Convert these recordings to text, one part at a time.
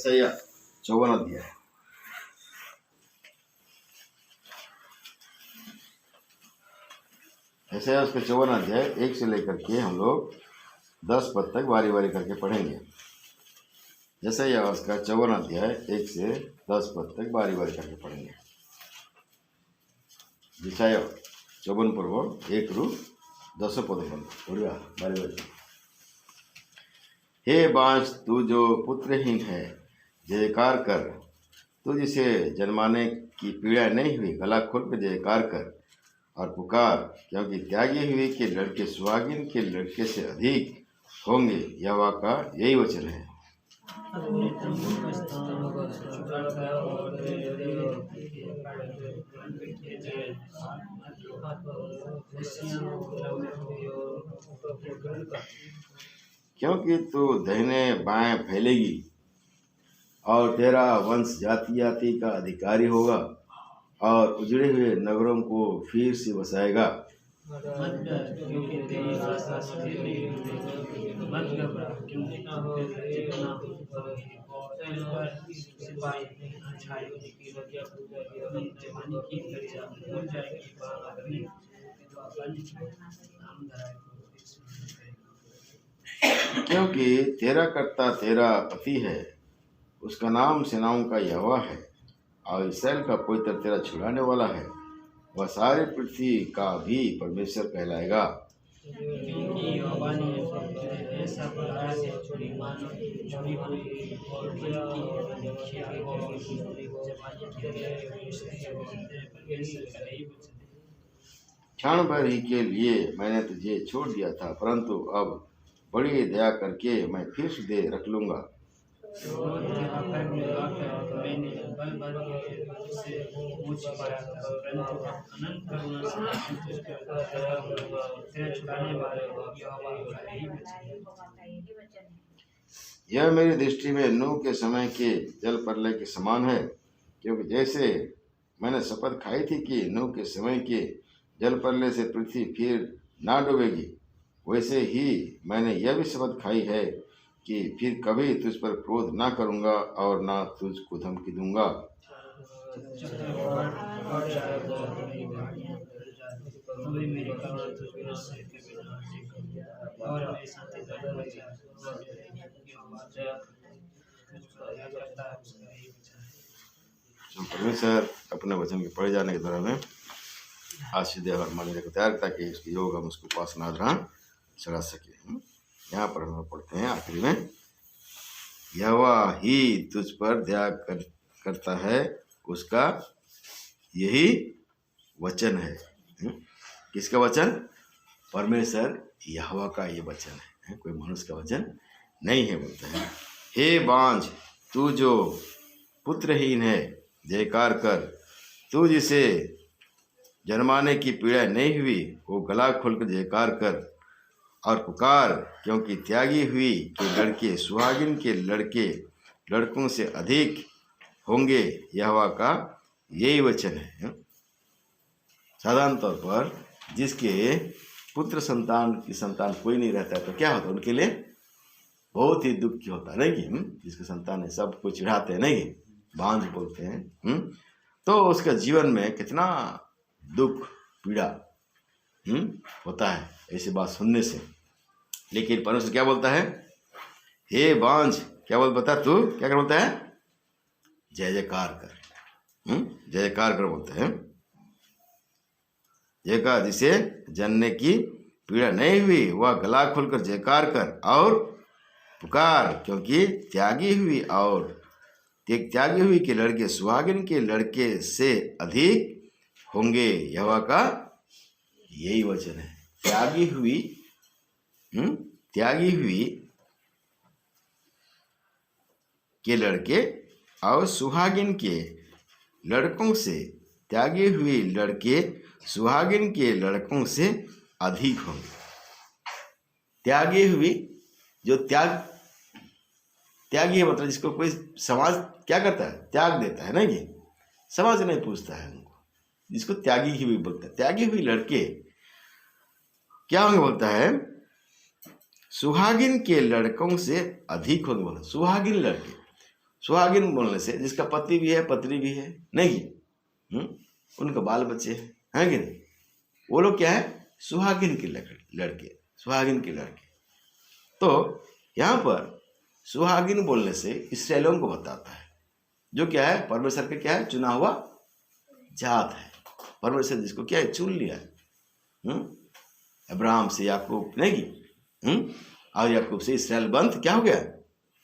यशायाह 54 अध्याय। यशायाह उसका 54 अध्याय 1 से लेकर के हम लोग 10 पद तक बारी बारी करके पढ़ेंगे। यशायाह उसका 54 अध्याय 1 से 10 पद तक बारी बारी करके पढ़ेंगे। यशायाह 54 पर्व 1 रू 10 पद बढ़िया बारी बारी। हे बांझ तू जो पुत्रहीन है, जयकार कर, तू जिसे जन्माने की पीड़ा नहीं हुई, गला खोल कर जयकार कर और पुकार, क्योंकि त्यागी हुई के लड़के सुहागिन के लड़के से अधिक होंगे। यहोवा का यही वचन है। क्योंकि तू दाहिने बाएं फैलेगी और तेरा वंश जाति जाति का अधिकारी होगा और उजड़े हुए नगरों को फिर से बसाएगा। क्योंकि तेरा कर्ता तेरा पति है, उसका नाम सेनाओं का यहोवा है और इस्राएल का पवित्र तेरा छुड़ाने वाला है। वह सारी पृथ्वी का भी परमेश्वर कहलाएगा। क्षण भर ही के लिए मैंने तुझे छोड़ दिया था, परंतु अब बड़ी दया करके मैं फिर तुझे रख लूंगा। यह मेरी दृष्टि में नूह के समय के जल प्रलय के समान है, क्योंकि जैसे मैंने शपथ खाई थी कि नूह के समय के जल प्रलय से पृथ्वी फिर ना डूबेगी, वैसे ही मैंने यह भी शपथ खाई है कि फिर कभी तुझ पर क्रोध ना करूंगा और ना तुझको धमकी दूंगा। परमेश्वर अपने वचन के पढ़े जाने के दौरान में आज सीधे और मानने को तैयार, ताकि इसकी योग हम उसको उपासना ग्रहण चढ़ा सके। यहाँ पर हम पढ़ते हैं आखिरी में, यहोवा ही तुझ पर दया करता है, उसका यही वचन है। किसका वचन? परमेश्वर यहोवा का ये वचन है, कोई मनुष्य का वचन नहीं है। बोलता है, हे बांझ तू जो पुत्रहीन है, जयकार कर, तू जिसे जन्माने की पीड़ा नहीं हुई, वो गला खोलकर जयकार कर और पुकार, क्योंकि त्यागी हुई के लड़के सुहागिन के लड़कों से अधिक होंगे। यहोवा का यही वचन है। साधारण तौर पर जिसके पुत्र संतान की संतान कोई नहीं रहता है तो क्या होता है, उनके लिए बहुत ही दुख होता है, नहीं कि जिसके संतान है सबको चिढ़ाते हैं, नहीं बांझ बोलते हैं। तो उसका जीवन में कितना दुख पीड़ा होता है ऐसी बात सुनने से। लेकिन परमेश्वर क्या बोलता है? हे बांझ, क्या बता तू क्या कर बोलता है? जय जयकार कर, जय जयकार कर बोलता है। जयकार, जिसे जनने की पीड़ा नहीं हुई, वह गला खोलकर जयकार कर और पुकार, क्योंकि त्यागी हुई के लड़के सुहागिन के लड़के से अधिक होंगे। यहोवा का यही वचन है। त्यागी हुई के लड़के और सुहागिन के लड़कों से, त्यागी हुई लड़के सुहागिन के लड़कों से अधिक होंगे। त्यागी हुई, जो त्यागी है मतलब जिसको कोई समाज क्या करता है? त्याग देता है, नहीं समाज नहीं पूछता है उनको, जिसको त्यागी हुई बोलता है। त्यागी हुई लड़के क्या होंगे बोलता है? सुहागिन के लड़कों से अधिक होंगे। बोला सुहागिन लड़के, सुहागिन बोलने से जिसका पति भी है पत्नी भी है, नहीं उनका बाल बच्चे हैं कि नहीं, वो लोग क्या है, सुहागिन के लड़के, सुहागिन के लड़के। तो यहाँ पर सुहागिन बोलने से इस्राएलियों को बताता है, जो क्या है, परमेश्वर का क्या है, चुना हुआ जात है। परमेश्वर जिसको क्या है, चुन लिया है। अब्राहम से याकूब नहीं, और याकूब से इसराइल वंश क्या हो गया,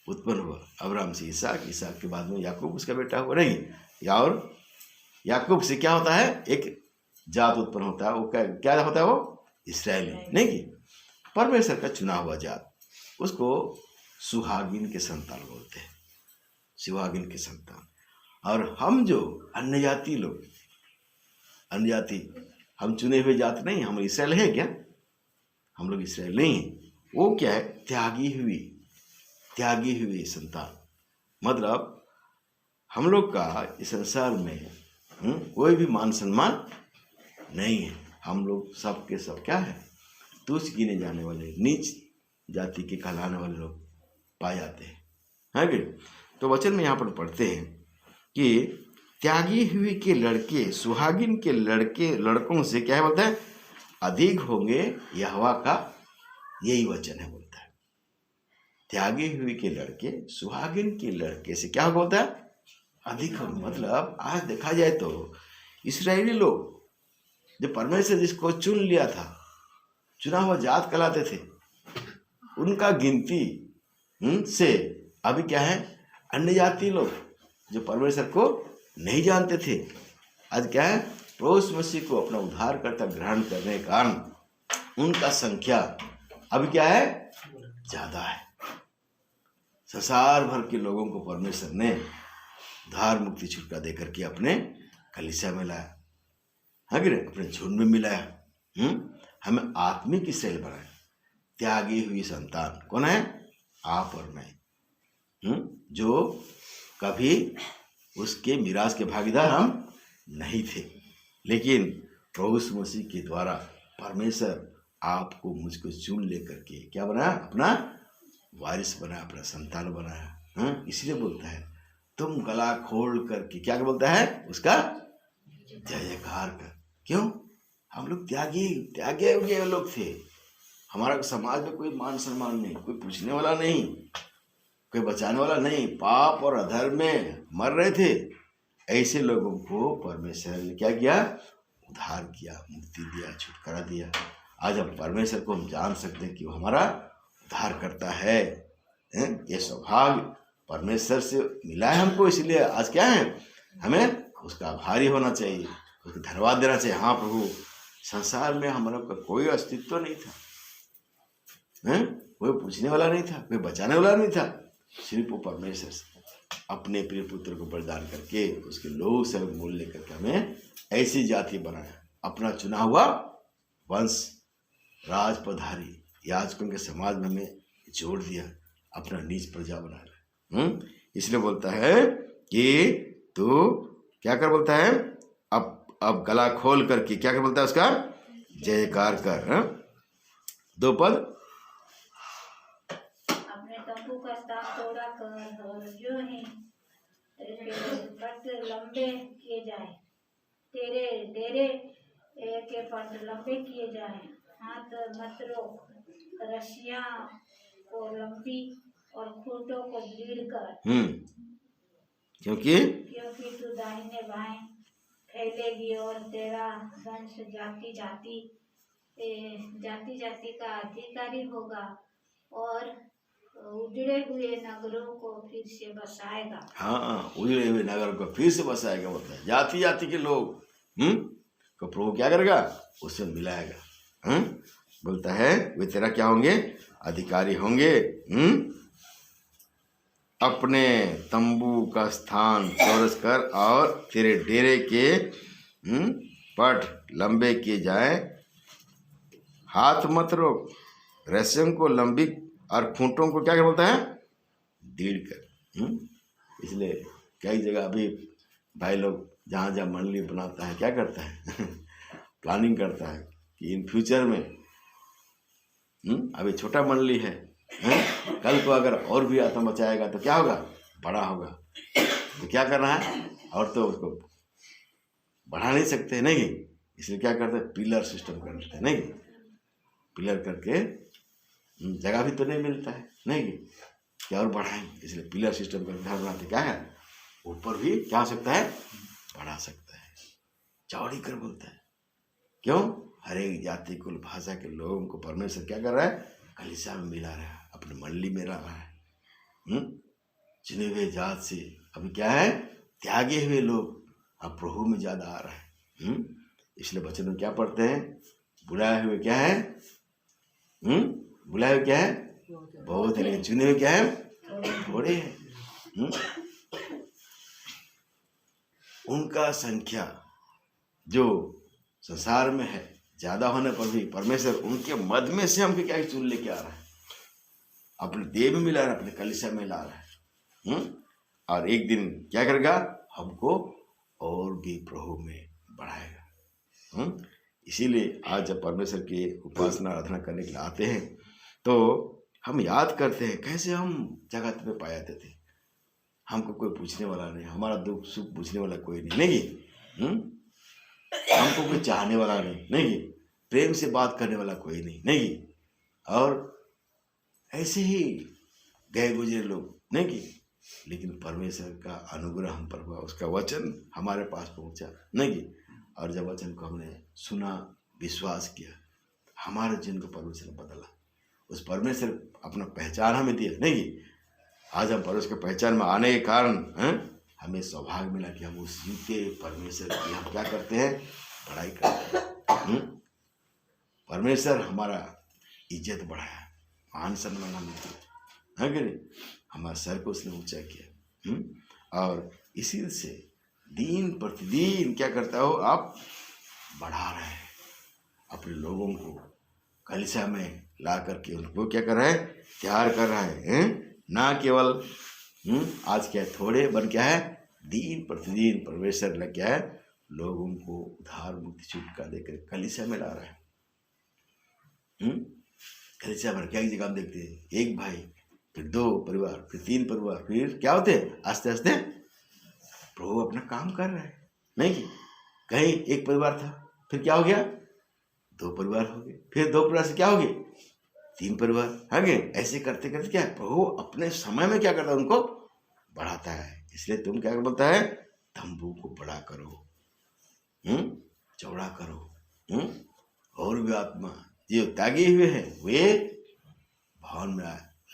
उत्पन्न हुआ। अब्राहम से इसहाक, इसहाक के बाद में याकूब उसका बेटा हुआ नहीं, और याकूब से क्या होता है, एक जात उत्पन्न होता है, वो क्या होता है, वो इसराइली नहीं कि परमेश्वर का चुना हुआ जात, उसको सुहागिन के संतान बोलते हैं, सुहागिन के संतान। और हम जो अन्य जाति लोग, अन्य जाति, हम चुने हुए जाति नहीं, हम इसराइल है क्या, हम लोग इसराइल नहीं है। वो क्या है, त्यागी हुई संतान। मतलब हम लोग का इस संसार में कोई भी मान सम्मान नहीं है। हम लोग सब के सब क्या है, तुच्छ गिने जाने वाले, नीच जाति के कहलाने वाले लोग पाए जाते हैं कि। तो वचन में यहाँ पर पढ़ते हैं कि त्यागी हुई के लड़के सुहागिन के लड़कों से क्या है, बोलता है अधिक होंगे यहोवा का, यही वचन है, बोलता है त्यागी हुई के लड़के सुहागिन के लड़के से क्या बोलता है, अधिक होंगे। मतलब आज देखा जाए तो इस्राएली लोग जो परमेश्वर जिसको चुन लिया था, चुना हुआ जात कहलाते थे, उनका गिनती से अभी क्या है, अन्य जाति लोग जो परमेश्वर को नहीं जानते थे, आज क्या है, प्रभु यीशु मसीह को अपना उद्धारकर्ता ग्रहण करने के कारण उनका संख्या अभी क्या है, ज्यादा है। संसार भर के लोगों को परमेश्वर ने उद्धार मुक्ति छुटकारा देकर के अपने कलीसिया में लाया, है कि नहीं, अपने झुंड में मिलाया। हमें आत्मिक इसराइल बनाया, त्यागी हुई संतान कौन है, आप और मैं, जो कभी उसके मिरास के भागीदार हम नहीं थे, लेकिन प्रभु यीशु मसीह के द्वारा परमेश्वर आपको मुझको चुन लेकर के क्या बनाया, अपना वारिस बनाया, अपना संतान बनाया। इसलिए बोलता है तुम गला खोल करके क्या बोलता है, उसका जय जयकार कर। क्यों, हम लोग त्यागे हुए लोग थे, हमारा समाज में कोई मान सम्मान नहीं, कोई पूछने वाला नहीं, कोई बचाने वाला नहीं, पाप और अधर्म में मर रहे थे। ऐसे लोगों को परमेश्वर ने क्या किया, उद्धार किया, मुक्ति दिया, छुटकारा दिया। आज हम परमेश्वर को हम जान सकते हैं कि वो हमारा उद्धार करता है। ये सौभाग्य परमेश्वर से मिला है हमको, इसलिए आज क्या है, हमें उसका आभारी होना चाहिए, उसको धन्यवाद देना चाहिए। हाँ प्रभु, संसार में हम लोग का कोई अस्तित्व नहीं था, कोई पूछने वाला नहीं था, कोई बचाने वाला नहीं था, सिर्फ वो परमेश्वर से अपने प्रिय पुत्र को बलिदान करके उसके लोग से मूल लेकर के हमें ऐसी जाति बनाया, अपना चुना हुआ वंश, राजपधारी याजकों के समाज में हमें जोड़ दिया, अपना निज प्रजा बना लिया। इसलिए बोलता है कि तू क्या कर, बोलता है अब गला खोल करके क्या कर बोलता है, उसका जयकार कर। 2 पद, अपने तंबू का स्ताप चौड़ा कर और जो ही पट लंबे किए जाए, तेरे डेरे के पट लंबे किए जाए, हाथ मत रोक, रस्सियां को लंबी और खूंटों को दृढ़ कर, क्योंकि तू दाहिने बाएं फैलेगी और तेरा वंश जाति जाति का अधिकारी होगा और उजड़े हुए नगरों को फिर से बसाएगा। हाँ, उजड़े हुए नगर को फिर से बसाएगा, बोलता है जाति जाति के लोग को प्रभु क्या करेगा, उससे मिलाएगा। बोलता है वे तेरा क्या होंगे, अधिकारी होंगे। अपने तंबू का स्थान चौरस कर और तेरे डेरे के पट लंबे किए जाए, हाथ मत रोक, रस्सियों को लंबी और खूंटों को क्या कर बोलता है, दृढ़ कर। इसलिए कई जगह अभी भाई लोग जहाँ जहाँ मंडली बनाता है क्या करता है प्लानिंग करता है कि इन फ्यूचर में अभी छोटा मंडली है, कल को अगर और भी आत्मा बचाएगा तो क्या होगा, बड़ा होगा। तो क्या करना है, और तो उसको बढ़ा नहीं सकते, नहीं, इसलिए क्या करते हैं, पिलर सिस्टम कर लेते हैं, नहीं, पिलर करके जगह भी तो नहीं मिलता है, नहीं, क्या और बढ़ाएंगे, इसलिए पिलर सिस्टम का घर बनाते क्या है, ऊपर भी क्या हो सकता है, बढ़ा सकता है, चौड़ी कर बोलता है। क्यों, हर एक जाति कुल भाषा के लोगों को परमेश्वर क्या कर रहा है, कलीसिया में मिला रहा है, अपनी मंडली में ला रहा है। चुने हुए जात से अभी क्या है, त्यागे हुए लोग अब प्रभु में ज्यादा आ रहा है। इसलिए वचन में क्या पढ़ते हैं, बुलाए हुए क्या है, बुलाए हुए क्या है, बहुत है, लेकिन चुने हुए क्या है, थोड़े हैं। उनका संख्या जो संसार में है ज्यादा होने पर भी परमेश्वर उनके मध्य में से हमको क्या चुन लेके आ रहा है, अपने देह में मिला रहा है, अपने कलीसिया में ला रहा है। और एक दिन क्या करेगा, हमको और भी प्रभु में बढ़ाएगा। इसीलिए आज जब परमेश्वर की उपासना आराधना करने के लिए आते हैं तो हम याद करते हैं कैसे हम जगत में पाए जाते थे, हमको कोई पूछने वाला नहीं, हमारा दुख सुख पूछने वाला कोई नहीं, हमको कोई चाहने वाला नहीं, प्रेम से बात करने वाला कोई नहीं, और ऐसे ही गए गुजरे लोग, नहीं, लेकिन परमेश्वर का अनुग्रह हम पर हुआ, उसका वचन हमारे पास पहुंचा, नहीं, और जब वचन को हमने सुना, विश्वास किया, हमारे जीवन को परमेश्वर ने बदला, उस परमेश्वर अपना पहचान हमें दिया, नहीं, आज हम परमेश्वर की पहचान में आने के कारण हमें सौभाग्य मिला कि हम उस जीते परमेश्वर की हम क्या करते हैं, पढ़ाई करते हैं। परमेश्वर हमारा इज्जत बढ़ाया, मान सम्मान हमें दिया, है कि नहीं, हमारे सर को उसने ऊंचा किया, और इसी से दिन प्रतिदिन क्या करता हो, आप बढ़ा रहे हैं अपने लोगों को, कलीसिया में ला करके उनको क्या कर रहा है, तैयार कर रहा है, ना केवल आज क्या है, थोड़े बन क्या है, दिन प्रतिदिन परमेश्वर लग क्या है, लोगों को उधार मुक्ति छुटकारा देकर कलीसिया में ला रहा है। कलीसिया में क्या जगह हम देखते हैं, एक भाई, फिर 2 परिवार, फिर 3 परिवार, फिर क्या होते हैं, आस्ते आस्ते प्रभु अपना काम कर रहा है, नहीं कि कहीं एक परिवार था, फिर क्या हो गया, 2 परिवार हो गए, फिर 2 परिवार से क्या हो गए, 3 परिवार, है गए, ऐसे करते करते क्या है, प्रभु अपने समय में क्या करता है, उनको बढ़ाता है। इसलिए तुम क्या बोलता है, तंबू को बड़ा करो, चौड़ा करो, और भी आत्मा जो त्यागे हुए हैं वे भवन में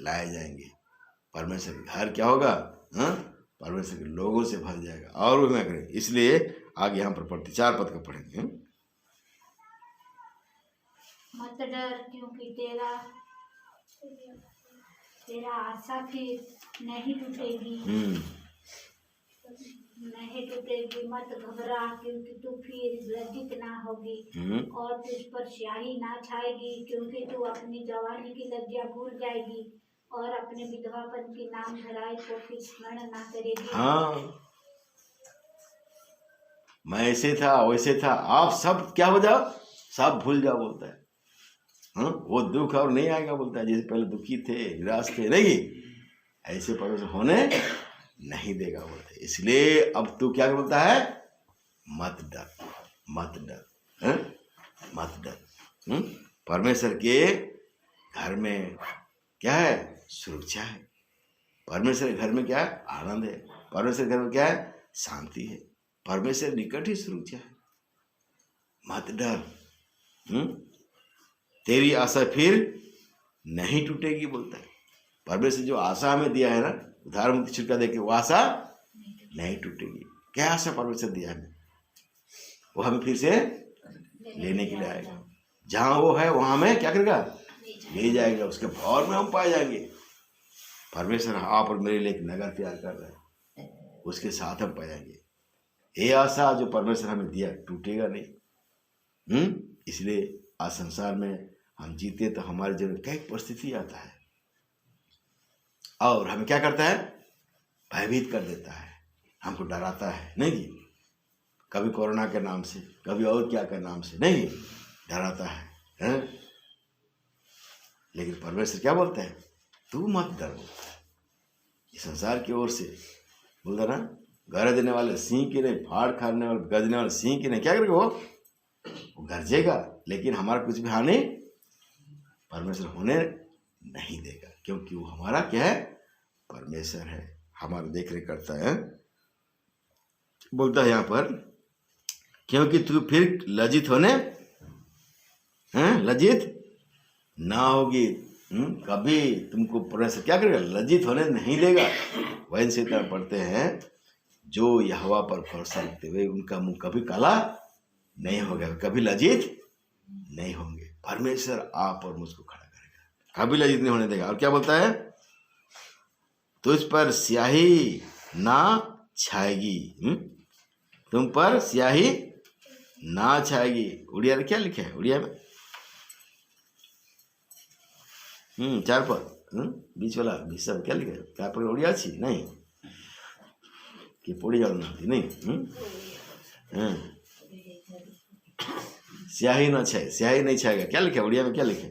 लाए जाएंगे, परमेश्वर का घर क्या होगा, परमेश्वर के लोगों से भर जाएगा, और वो मैं करें। इसलिए आगे यहाँ पर 4 पद का पढ़ेंगे। मत डर, क्योंकि तेरा आशा फिर नहीं टूटेगी, नहीं टूटेगी, मत घबरा, क्योंकि तू फिर लज्जित ना होगी, और तुझ पर स्याही ना छाएगी, क्योंकि तू अपनी जवानी की लज्जा भूल जाएगी, और अपने विधवापन की नाम धराई को फिर स्मरण ना करेगी। हाँ, मैं ऐसे था वैसे था, आप सब क्या हो जाओ, सब भूल जाओ बोलता है। वो दुख और नहीं आएगा बोलता है, जैसे पहले दुखी थे, निराश थे, नहीं, ऐसे परमेश्वर होने नहीं देगा बोलते। इसलिए अब तू क्या बोलता है, मत डर, मत डर, मत डर। परमेश्वर के घर में क्या है, सुरक्षा है, परमेश्वर के घर में क्या है, आनंद है, परमेश्वर के घर में क्या है, शांति है, परमेश्वर निकट ही सुरक्षा है, मत डर, तेरी आशा फिर नहीं टूटेगी बोलता है। परमेश्वर जो आशा हमें दिया है ना, उधार मुक्ति छुटकारा देके, वो आशा नहीं टूटेगी। क्या आशा परमेश्वर दिया है, वो हमें फिर से लेने के लिए आएगा, जहां वो है वहां हमें क्या करेगा, ले जाएगा, उसके भवन में हम पाए जाएंगे। परमेश्वर आप और मेरे लिए एक नगर तैयार कर रहा है, उसके साथ हम पाए जाएंगे। ये आशा जो परमेश्वर हमें दिया टूटेगा नहीं। इसलिए आज संसार में हम जीते तो हमारे जीवन में कई परिस्थिति आता है, और हमें क्या करता है, भयभीत कर देता है, हमको डराता है, नहीं, कभी कोरोना के नाम से, कभी और क्या के नाम से, नहीं, डराता है। लेकिन परमेश्वर क्या बोलता है, तू मत डर बोलता है। इस संसार की ओर से बोलता ना, गरजने वाले सिंह की नहीं, फाड़ खाने वाले गरजने वाले सिंह की नहीं, क्या करेगा वो गरजेगा, लेकिन हमारा कुछ भी हानि परमेश्वर होने नहीं देगा, क्योंकि वो हमारा क्या है, परमेश्वर है, हमारा देख रेख करता है। बोलता है यहाँ पर, क्योंकि तू फिर लज्जित होने लज्जित ना होगी। कभी तुमको परमेश्वर क्या करेगा, लज्जित होने नहीं देगा। वही से तरह पढ़ते हैं, जो यहोवा पर भरोसा रखते हुए उनका मुंह कभी काला नहीं होगा, कभी लज्जित नहीं होंगे। परमेश्वर आप और मुझको खड़ा करेगा, कभी लज्जित नहीं होने देगा। और क्या बोलता है, तुझ पर स्याही ना छाएगी, तुम पर स्याही ना छाएगी। उड़िया में क्या लिखे है, उड़िया में 4 पद बीच वाला हिस्सा में क्या लिखे है, क्या पर उड़िया अच्छी नहीं कि पड़ी जाओ नहीं, स्याही ना छाए, स्याही नहीं छाएगा, क्या लिखे उड़िया में, क्या लिखे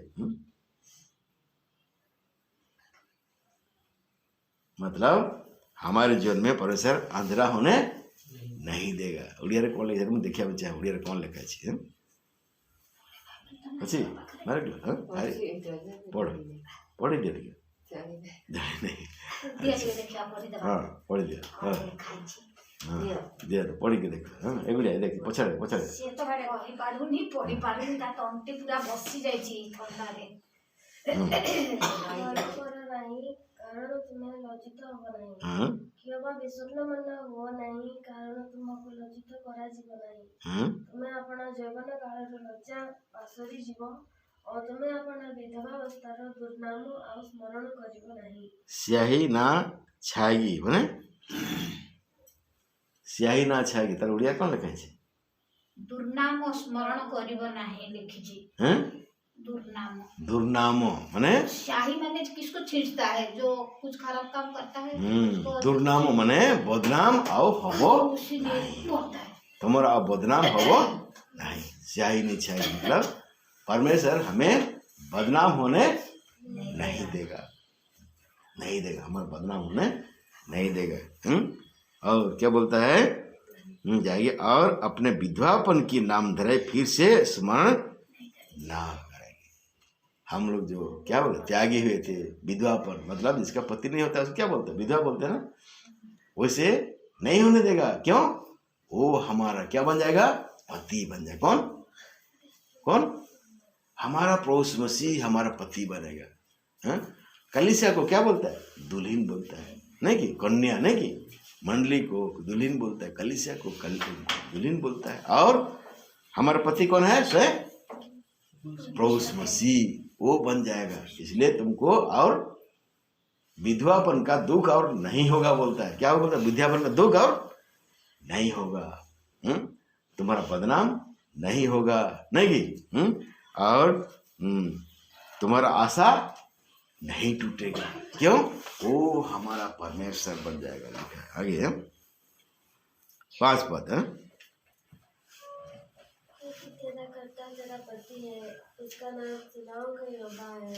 मतलब हमारे जीवन में परमेश्वर अंधेरा होने नहीं देगा। उड़िया रे कौन लिखे, देखिए बच्चा उड़िया रे कौन लिखा है अच्छी मारे पढ़ पढ़ी दिया नहीं हाँ पढ़ी दिया हाँ दिया तो पढ़ी के देख एगुड़िया देख पछाड़े पछाड़े से तो बारे कहि पारुनी पढ़ी पारुनी ता तंटी पूरा बसी जाईची ठंडा रे कारण तुम्हें लज्जित होगा नहीं किबा विषण्ण मन हो नहीं कारण तुमको लज्जित करा जीव नहीं तुम्हें अपना जैवन काल लज्जा पासरी जीव और तुम्हें अपना विधवा अवस्थार दुर्नाम आ स्मरण करिव नहीं। स्याही ना छाएगी माने स्याही ना छाएगी तार उड़िया कौन लिखा है दुर्नाम स्मरण करिव नहीं लिखिजी हैं दुर्नाम दुर्नाम माने शाही माने किसको छींचता है, जो कुछ खराब काम करता है दुर्नाम माने बदनाम आओ हबो तुम्हारा आओ बदनाम हबो नहीं। स्याही नहीं छाएगी मतलब परमेश्वर हमें बदनाम होने नहीं देगा, नहीं देगा, हमारा बदनाम होने नहीं देगा। और क्या बोलता है जाइए और अपने विधवापन की नामधराई फिर से स्मरण ना करेंगे। हम लोग जो क्या बोले त्यागी हुए थे, विधवापन मतलब जिसका पति नहीं होता उसको क्या बोलते हैं, विधवा बोलते हैं ना, वैसे नहीं होने देगा। क्यों, वो हमारा क्या बन जाएगा, पति बन जाएगा। कौन कौन, हमारा प्रभु मसीह हमारा पति बनेगा। कलीसिया को क्या बोलता है, दुल्हन बोलता है, नहीं कि कन्या, नहीं कि मंडली को दुल्हन बोलता है, कलीसिया को दुल्हन बोलता है। और हमारा पति कौन है, स्वयं प्रभु मसीह, वो बन जाएगा। इसलिए तुमको और विधवापन का दुख और नहीं होगा बोलता है। क्या बोलता है, विधवापन का दुख और नहीं होगा, तुम्हारा बदनाम नहीं होगा, नहीं कि और तुम्हारा आशा नहीं टूटेगा। क्यों, वो हमारा परमेश्वर बन जाएगा। आगे 5 पद है, तेरा कर्ता तेरा पति है, उसका नाम सेनाओं का यहोवा है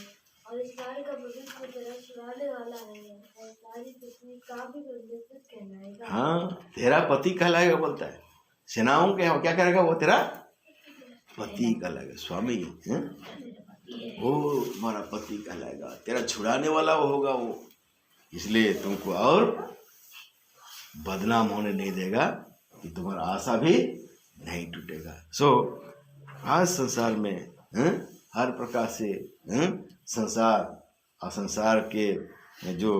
और इस्राएल का भविष्य तेरा छुड़ाने वाला है और सारी पृथ्वी का भी परमेश्वर कहलाएगा। हाँ तेरा पति कहलाएगा बोलता है, सेनाओं के क्या करेगा, वो तेरा पति कहलाएगा, स्वामी है वो हमारा पति कहलाएगा, तेरा छुड़ाने वाला वो होगा वो। इसलिए तुमको और बदनाम होने नहीं देगा, कि तुम्हारा आशा भी नहीं टूटेगा। आज संसार में हर प्रकार से संसार और संसार के जो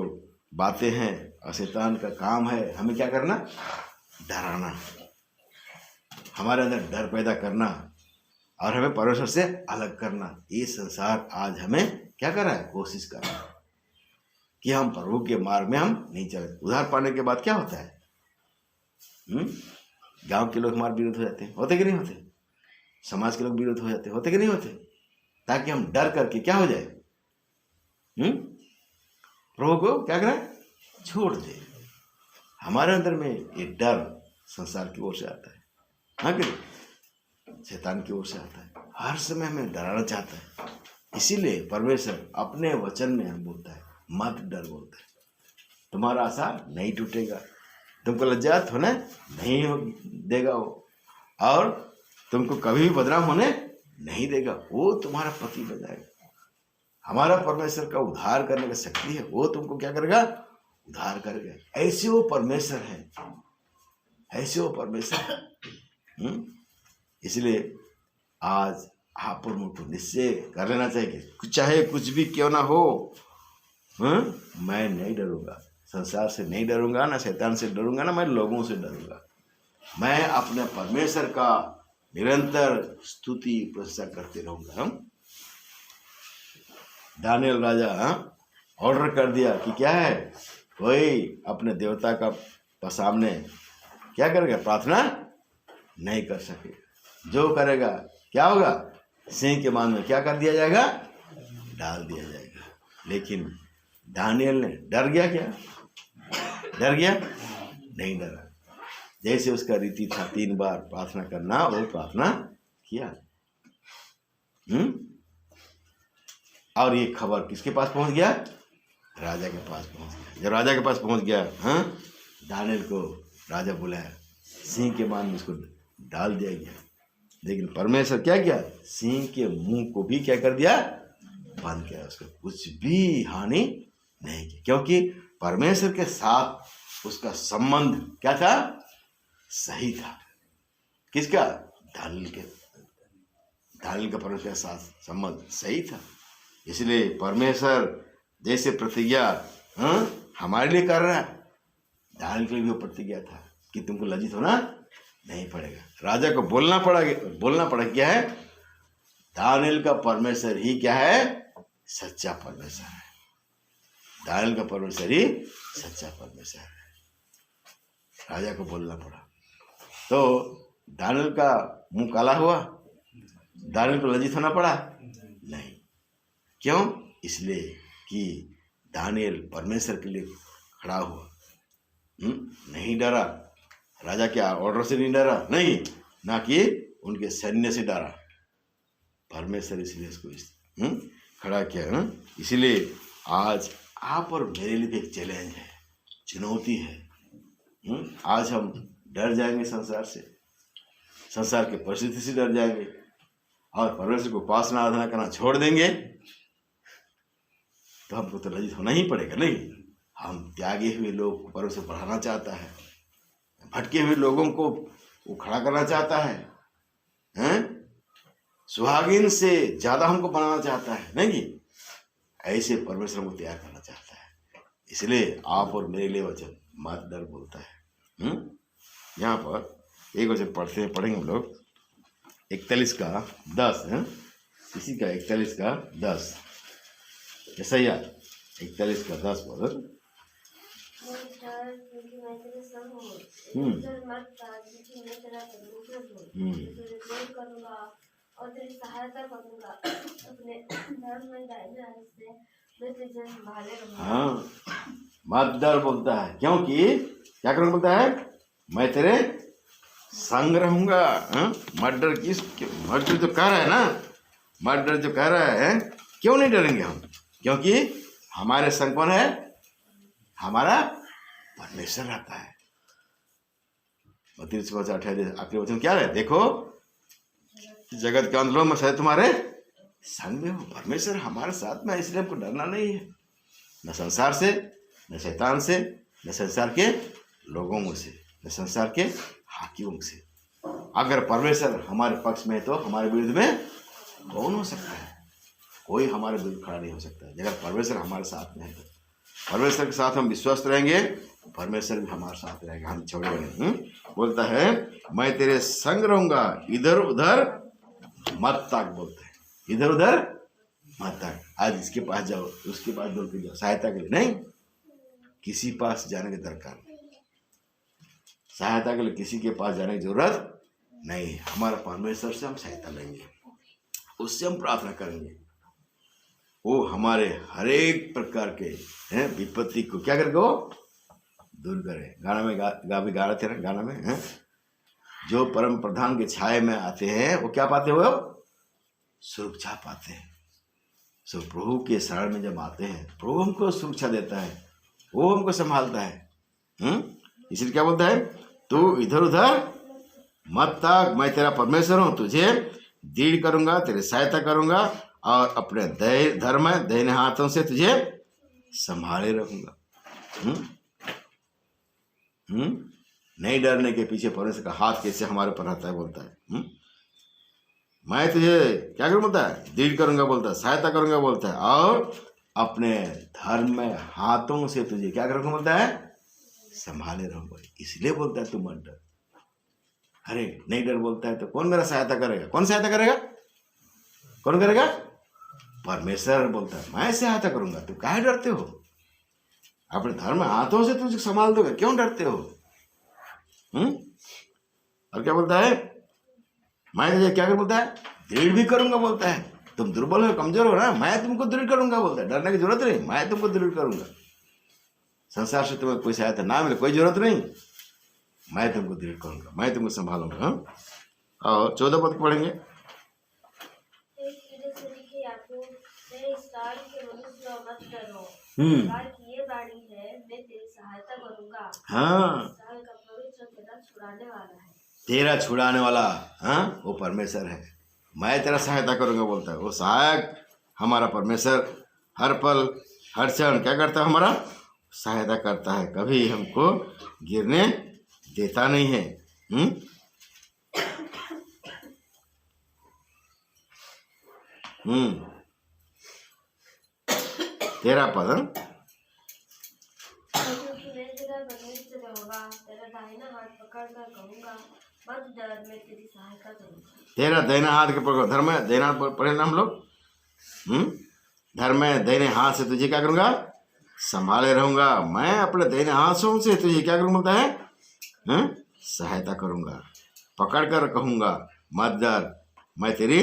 बातें हैं और शैतान का काम है हमें क्या करना, डराना, हमारे अंदर डर पैदा करना और हमें परमेश्वर से अलग करना। ये संसार आज हमें क्या कर रहा है, कोशिश कर रहा है कि हम प्रभु के मार्ग में हम नहीं चले। उधार पाने के बाद क्या होता है, गांव के लोग हमारे विरोध हो जाते हैं, होते कि नहीं होते, समाज के लोग विरोध हो जाते, होते कि नहीं होते, ताकि हम डर करके क्या हो जाए, प्रभु को क्या करें, छोड़ दे। हमारे अंदर में ये डर संसार की ओर से आता है, हाँ कि शैतान की ओर से आता है, हर समय हमें डराना चाहता है। इसीलिए परमेश्वर अपने वचन में हम बोलता है, मत डर बोलता है, तुम्हारा आशा नहीं टूटेगा। तुमको लज्जात होने नहीं देगा वो, और तुमको कभी भी बदनाम होने नहीं देगा। वो तुम्हारा पति बन जाएगा। हमारा परमेश्वर का उद्धार करने की शक्ति है, वो तुमको क्या करेगा? उद्धार करेगा। ऐसे वो परमेश्वर है, ऐसे वो परमेश्वर है। इसलिए आज आप और मुझको निश्चय कर लेना चाहिए कि चाहे कुछ भी क्यों ना हो, मैं नहीं डरूंगा, संसार से नहीं डरूंगा, ना शैतान से डरूंगा, ना मैं लोगों से डरूंगा। मैं अपने परमेश्वर का निरंतर स्तुति प्रशंसा करते रहूंगा। दानियल राजा ऑर्डर कर दिया कि क्या है, कोई अपने देवता का सामने क्या करेगा? प्रार्थना नहीं कर सकेगा। जो करेगा क्या होगा? सिंह के मान में क्या कर दिया जाएगा? डाल दिया जाएगा। लेकिन दानियल ने डर गया क्या? डर गया? नहीं डरा। जैसे उसका रीति था 3 बार प्रार्थना करना, वो प्रार्थना किया। और ये खबर किसके पास पहुंच गया? राजा के पास पहुंच गया। जब राजा के पास पहुंच गया, दानियल को राजा बुलाया, सिंह के मान में उसको डाल दिया गया। लेकिन परमेश्वर क्या किया? सिंह के मुंह को भी क्या कर दिया? बंद किया। उसको कुछ भी हानि नहीं की, क्योंकि परमेश्वर के साथ उसका संबंध क्या था? सही था। किसका? दानियल का परमेश्वर के साथ संबंध सही था। इसलिए परमेश्वर जैसे प्रतिज्ञा हमारे लिए कर रहा है, दानियल के लिए भी वो प्रतिज्ञा था कि तुमको लज्जित होना नहीं पड़ेगा। राजा को बोलना पड़ा क्या है? दानियल का परमेश्वर ही क्या है? सच्चा परमेश्वर है। दानियल का परमेश्वर ही सच्चा परमेश्वर है। राजा को बोलना पड़ा, तो दानियल का मुंह काला हुआ, दानियल को लज्जित होना पड़ा नहीं। क्यों? इसलिए कि दानियल परमेश्वर के लिए खड़ा हुआ, नहीं डरा। राजा के ऑर्डर से नहीं डरा, नहीं, ना कि उनके सैन्य से डरा। परमेश्वर इसलिए इसको खड़ा किया। इसलिए आज आप और मेरे लिए भी एक चैलेंज है, चुनौती है। आज हम डर जाएंगे संसार से, संसार के परिस्थिति से डर जाएंगे और परमेश्वर को उपासना आराधना करना छोड़ देंगे, तो हमको तो लज्जित होना ही पड़ेगा। नहीं, हम त्यागे हुए लोग को परमेश्वर बढ़ाना चाहता है, भटके हुए लोगों को वो खड़ा करना चाहता है, सुहागिन से ज्यादा हमको बनाना चाहता है। नहीं, ऐसे परमेश्वर हमको तैयार करना चाहता है। इसलिए आप और मेरे लिए वचन मत डर बोलता है। यहाँ पर एक वचन पढ़ेंगे हम लोग 41 का 10 इसी का 41 का 10 यशायाह 41 का 10 पर और तेरी सहायता करूंगा, अपने धर्म में दाहिने हाथ से मैं तुझे संभाले रहूंगा। हाँ, मत डर बोलता है, क्योंकि क्या करूंगा बोलता है? मैं तेरे संग रहूंगा। मत डर मत डर जो कह रहा है ना, मत डर जो कह रहा है, क्यों नहीं डरेंगे हम? क्योंकि हमारे संग कौन है? हमारा परमेश्वर रहता है। 32-28 आखिरी वचन क्या है? देखो, जगत के अंदर में शायद तुम्हारे संग में हो। परमेश्वर हमारे साथ में, इसलिए हमको डरना नहीं है, न संसार से, न शैतान से, न संसार के लोगों से, न संसार के हाकिमों से। अगर परमेश्वर हमारे पक्ष में है तो हमारे विरुद्ध में कौन हो सकता है? कोई हमारे विरुद्ध खड़ा नहीं हो सकता। अगर परमेश्वर हमारे साथ में है तो परमेश्वर के साथ हम विश्वस्त रहेंगे, परमेश्वर भी हमारे साथ रहेगा, हम छोड़ेंगे नहीं। बोलता है मैं तेरे संग रहूंगा, इधर उधर मत ताक। बोलते हैं इधर उधर मत ताक। आज इसके पास जाओ, उसके पास दौड़ के जाओ सहायता के लिए, नहीं, किसी पास जाने की दरकार नहीं, सहायता के लिए किसी के पास जाने की जरूरत नहीं। हमारा परमेश्वर से हम सहायता लेंगे, उससे हम प्रार्थना करेंगे, वो हमारे हर एक प्रकार के विपत्ति को क्या करके वो दूर करे। गाना में गा रहे थे ना, गाना में जो परम प्रधान के छाये में आते हैं वो क्या पाते? वो सुरक्षा पाते हैं। सो प्रभु के शरण में जब आते हैं, प्रभु हमको सुरक्षा देता है, वो हमको संभालता है। इसलिए क्या बोलता है, तू इधर उधर मत ताक, मैं तेरा परमेश्वर हूं, तुझे दृढ़ करूंगा, तेरी सहायता करूंगा और अपने धर्म दाहिने हाथों से तुझे संभाले रखूंगा। नहीं डरने के पीछे परमेश्वर का हाथ कैसे हमारे पर रहता है, बोलता है मैं तुझे क्या करूं, बोलता है दृढ़ करूंगा, बोलता है सहायता करूंगा, बोलता है और अपने धर्म में हाथों से तुझे क्या करूंगा, बोलता है संभाले रहूंगा। इसलिए बोलता है तू मत डर। अरे नहीं डर बोलता है तो कौन मेरा सहायता करेगा, कौन सहायता करेगा, कौन करेगा, परमेश्वर बोलता है मैं सहायता करूंगा, तू काहे डरते हो, अपने धर्म हाथों से तुझे संभाल दोगे, क्यों डरते हो। और क्या बोलता है, मैं तुझे क्या कर बोलता है दृढ़ भी करूंगा, बोलता है तुम दुर्बल हो कमजोर हो ना, मैं तुमको दृढ़ करूंगा, बोलता है डरने की जरूरत नहीं, मैं तुमको दृढ़ करूंगा, संसार से तुम्हें कोई सहायता ना मिले कोई जरूरत नहीं, मैं तुमको दृढ़ करूंगा, मैं तुमको संभालूंगा। और 14 पद पढ़ेंगे। ये बाड़ी है, मैं तेरी सहायता करूंगा। हाँ, साल का पवित्र तेरा छुड़ाने वाला है, तेरा छुड़ाने वाला, हाँ वो परमेश्वर है, मैं तेरा सहायता करूंगा, बोलता है वो सहायक हमारा परमेश्वर हर पल हर क्षण क्या करता है, हमारा सहायता करता है, कभी हमको गिरने देता नहीं है। तेरा पद मैं तेरा परमेश्वर रहूंगा, तेरा दाहिना हाथ पकड़ कर कहूंगा मत डर, मैं तेरी सहायता करूंगा। तेरा दाहिना हाथ के पकड़ो, धर्म है दाहिना हाथ पढ़े ना हम लोग, धर्म है दाहिने हाथ से तुझे क्या करूंगा, संभाले रहूंगा, मैं अपने दाहिने हाथों से तुझे क्या करूंगा, बोलता है सहायता करूंगा, पकड़ कर कहूंगा मत डर, मैं तेरी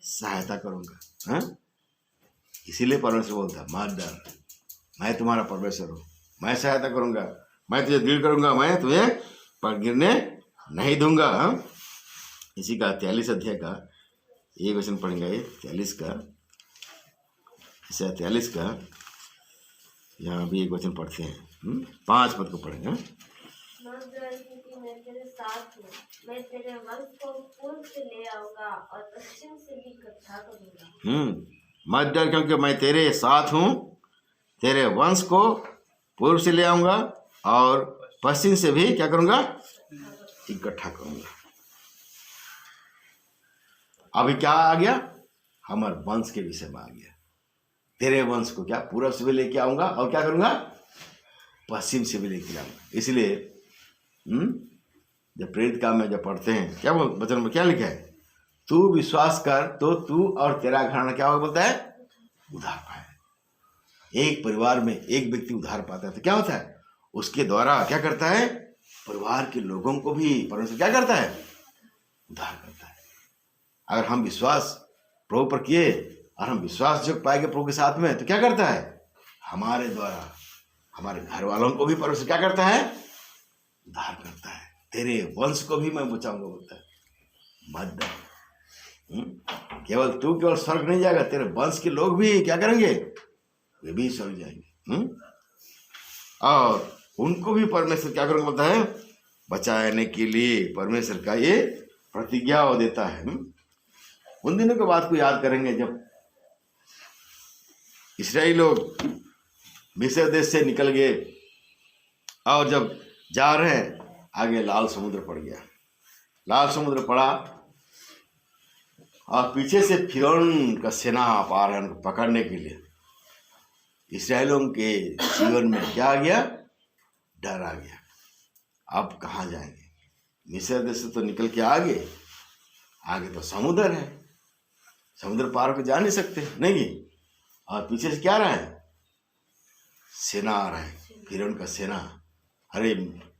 सहायता करूंगा। इसीलिए परमेश्वर बोलता है मत डर, मैं तुम्हारा परमेश्वर हूँ, मैं सहायता करूंगा, मैं तुझे दृढ़ करूंगा, मैं तुझे पर गिरने नहीं दूंगा। इसी का 43 अध्याय का एक वचन पढ़ेंगे, 43 का, ऐसा 43 का यहाँ भी एक वचन पढ़ते हैं, 5 पद को पढ़ेंगे। मत डर क्योंकि मैं तेरे साथ हूँ, मैं तेरे वंश को पूर्व से ले आऊंगा और पश्चिम से भी इकट्ठा करूंगा। मत डर क्योंकि मैं तेरे साथ हूँ, तेरे वंश को पूर्व से ले आऊंगा और पश्चिम से भी क्या करूंगा, इकट्ठा करूंगा। अभी क्या आ गया, हमारे वंश के विषय में आ गया, तेरे वंश को क्या पूर्व से भी लेके आऊंगा और क्या करूंगा, पश्चिम से भी लेके आऊंगा। इसलिए जब प्रेरित काम में जब पढ़ते हैं क्या बोल वचन में क्या लिखा है, तू विश्वास कर तो तू और तेरा घराना क्या होगा, बोलता है उद्धार पाए। एक परिवार में एक व्यक्ति उद्धार पाता है तो क्या होता है, उसके द्वारा क्या करता है, परिवार के लोगों को भी परमेश्वर क्या करता है, उद्धार करता है। अगर हम विश्वास प्रभु पर किए और हम विश्वास जो पाएंगे प्रभु के साथ में तो क्या करता है, हमारे द्वारा हमारे घर वालों को भी परमेश्वर क्या करता है, उद्धार करता है। तेरे वंश को भी मैं बचाऊंगा, बोलता है मत डर। केवल स्वर्ग नहीं जाएगा, तेरे वंश के लोग भी क्या करेंगे, वे भी स्वर्ग जाएंगे। और उनको भी परमेश्वर क्या करेंगे, बोलता है बचाने के लिए परमेश्वर का ये प्रतिज्ञा वो देता है। उन दिनों के बात को याद करेंगे जब इस्राएली लोग मिस्र देश से निकल गए और जब जा रहे हैं आगे लाल समुद्र पड़ गया, लाल समुद्र पड़ा और पीछे से फिरौन का सेना आ रहा है उनको पकड़ने के लिए। इस्राएलियों के जीवन में क्या आ गया, डर आ गया, अब कहाँ जाएंगे, मिस्र देश से तो निकल के आगे तो समुद्र है, समुद्र पार को जा नहीं सकते नहीं, और पीछे से क्या रहा है, सेना आ रहा है, फिरौन का सेना। अरे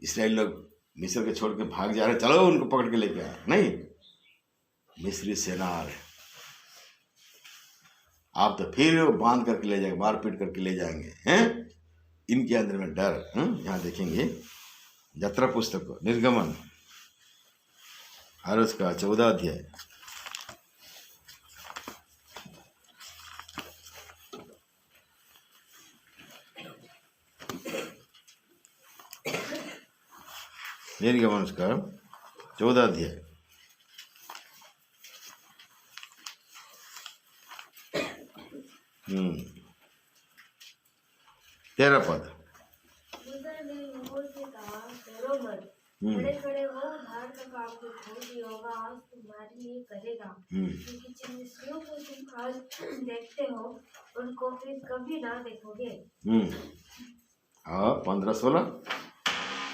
इस्राएल लोग मिस्र के छोड़ के भाग जा रहे, चलो उनको पकड़ के लेके आए, नहीं मिस्री सेना आ रहे, आप तो फिर बांध करके ले जाएंगे, मार पीट करके ले जाएंगे हैं। इनके अंदर में डर। यहाँ देखेंगे यात्रा पुस्तक निर्गमन और उसका 14 अध्याय निर्गमनस्कर 14 अध्याय। हम्म, 13 पद। मूसा ने लोगों से कहा, डरो मत, खड़े खड़े हो, उधार का काम तो छोड़ दिया होगा, आज तुम्हारे लिए करेगा, क्योंकि जिन मिस्रियों को तुम आज देखते हो उनको फिर कभी ना देखोगे। और 15-16।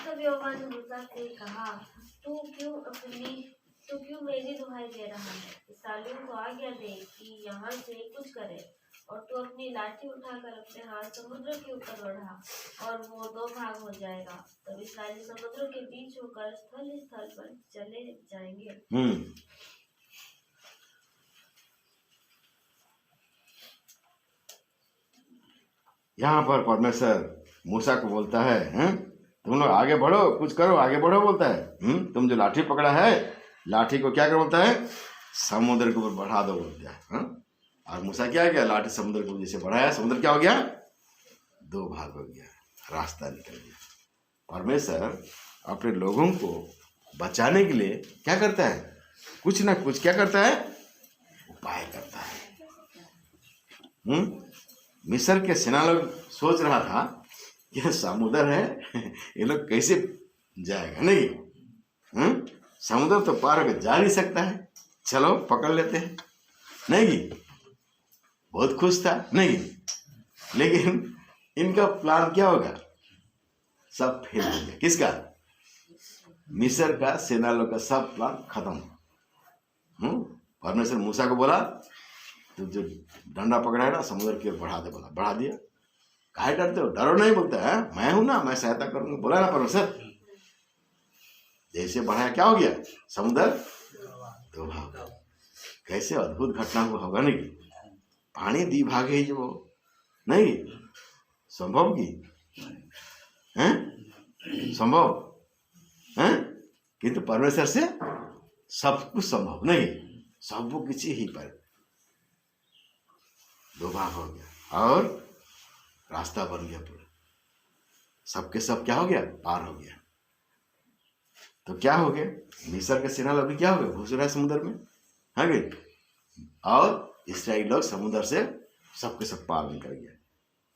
तब यहोवा ने मूसा से कहा, तू क्यों मेरी दुहाई दे रहा है? इस्राएलियों को आज्ञा दे कि यहाँ से कुछ करे, और तू अपनी लाठी उठाकर अपने हाथ समुद्र के ऊपर बढ़ा, और वो 2 भाग हो जाएगा। तब इस्राएली समुद्र के बीच होकर स्थल स्थल पर चले जाएंगे। यहाँ पर परमेश्वर मूसा को बोलता है, तुम लोग आगे बढ़ो, कुछ करो, आगे बढ़ो बोलता है। तुम जो लाठी पकड़ा है, लाठी को क्या करो बोलता है? समुद्र के ऊपर बढ़ा दो बोलता है। और मूसा क्या किया? लाठी समुद्र को जैसे बढ़ाया, समुद्र क्या हो गया? 2 भाग हो गया, रास्ता निकल गया। परमेश्वर अपने लोगों को बचाने के लिए क्या करता है? कुछ ना कुछ क्या करता है? उपाय करता है। मिस्र के सेना लोग सोच रहा था कि समुद्र है, ये लोग कैसे जाएगा? नहीं, समुद्र तो पार होकर जा नहीं सकता है, चलो पकड़ लेते हैं। नहीं, बहुत खुश था। नहीं, लेकिन इनका प्लान क्या होगा? सब फेल हो गया। किसका? मिस्र का सेना लोग का सब प्लान खत्म। परमेश्वर मूसा को बोला, तो जो डंडा पकड़ा है ना, समुद्र की ओर बढ़ा दे। बोला, बढ़ा दिया। काहे डरते हो? डरो नहीं बोलता है, मैं हूं ना, मैं सहायता करूंगा। बोला ना परमेश्वर। जैसे बढ़ाया, क्या हो गया? समुद्र 2 भाग। कैसे अद्भुत घटना हुआ होगा। नहीं, पानी 2 भाग है जो नहीं संभव की है, संभव है, किंतु परमेश्वर से सब कुछ संभव। नहीं, सब किसी ही पर 2 भाग हो गया और रास्ता बन गया पूरा। सबके सब क्या हो गया? पार हो गया। तो क्या हो गया? मिस्र के सेना लोग भी क्या हो गए? घुस रहा है समुद्र में, है गए, और इस्राएल लोग समुद्र से सबके सब पार निकल गया।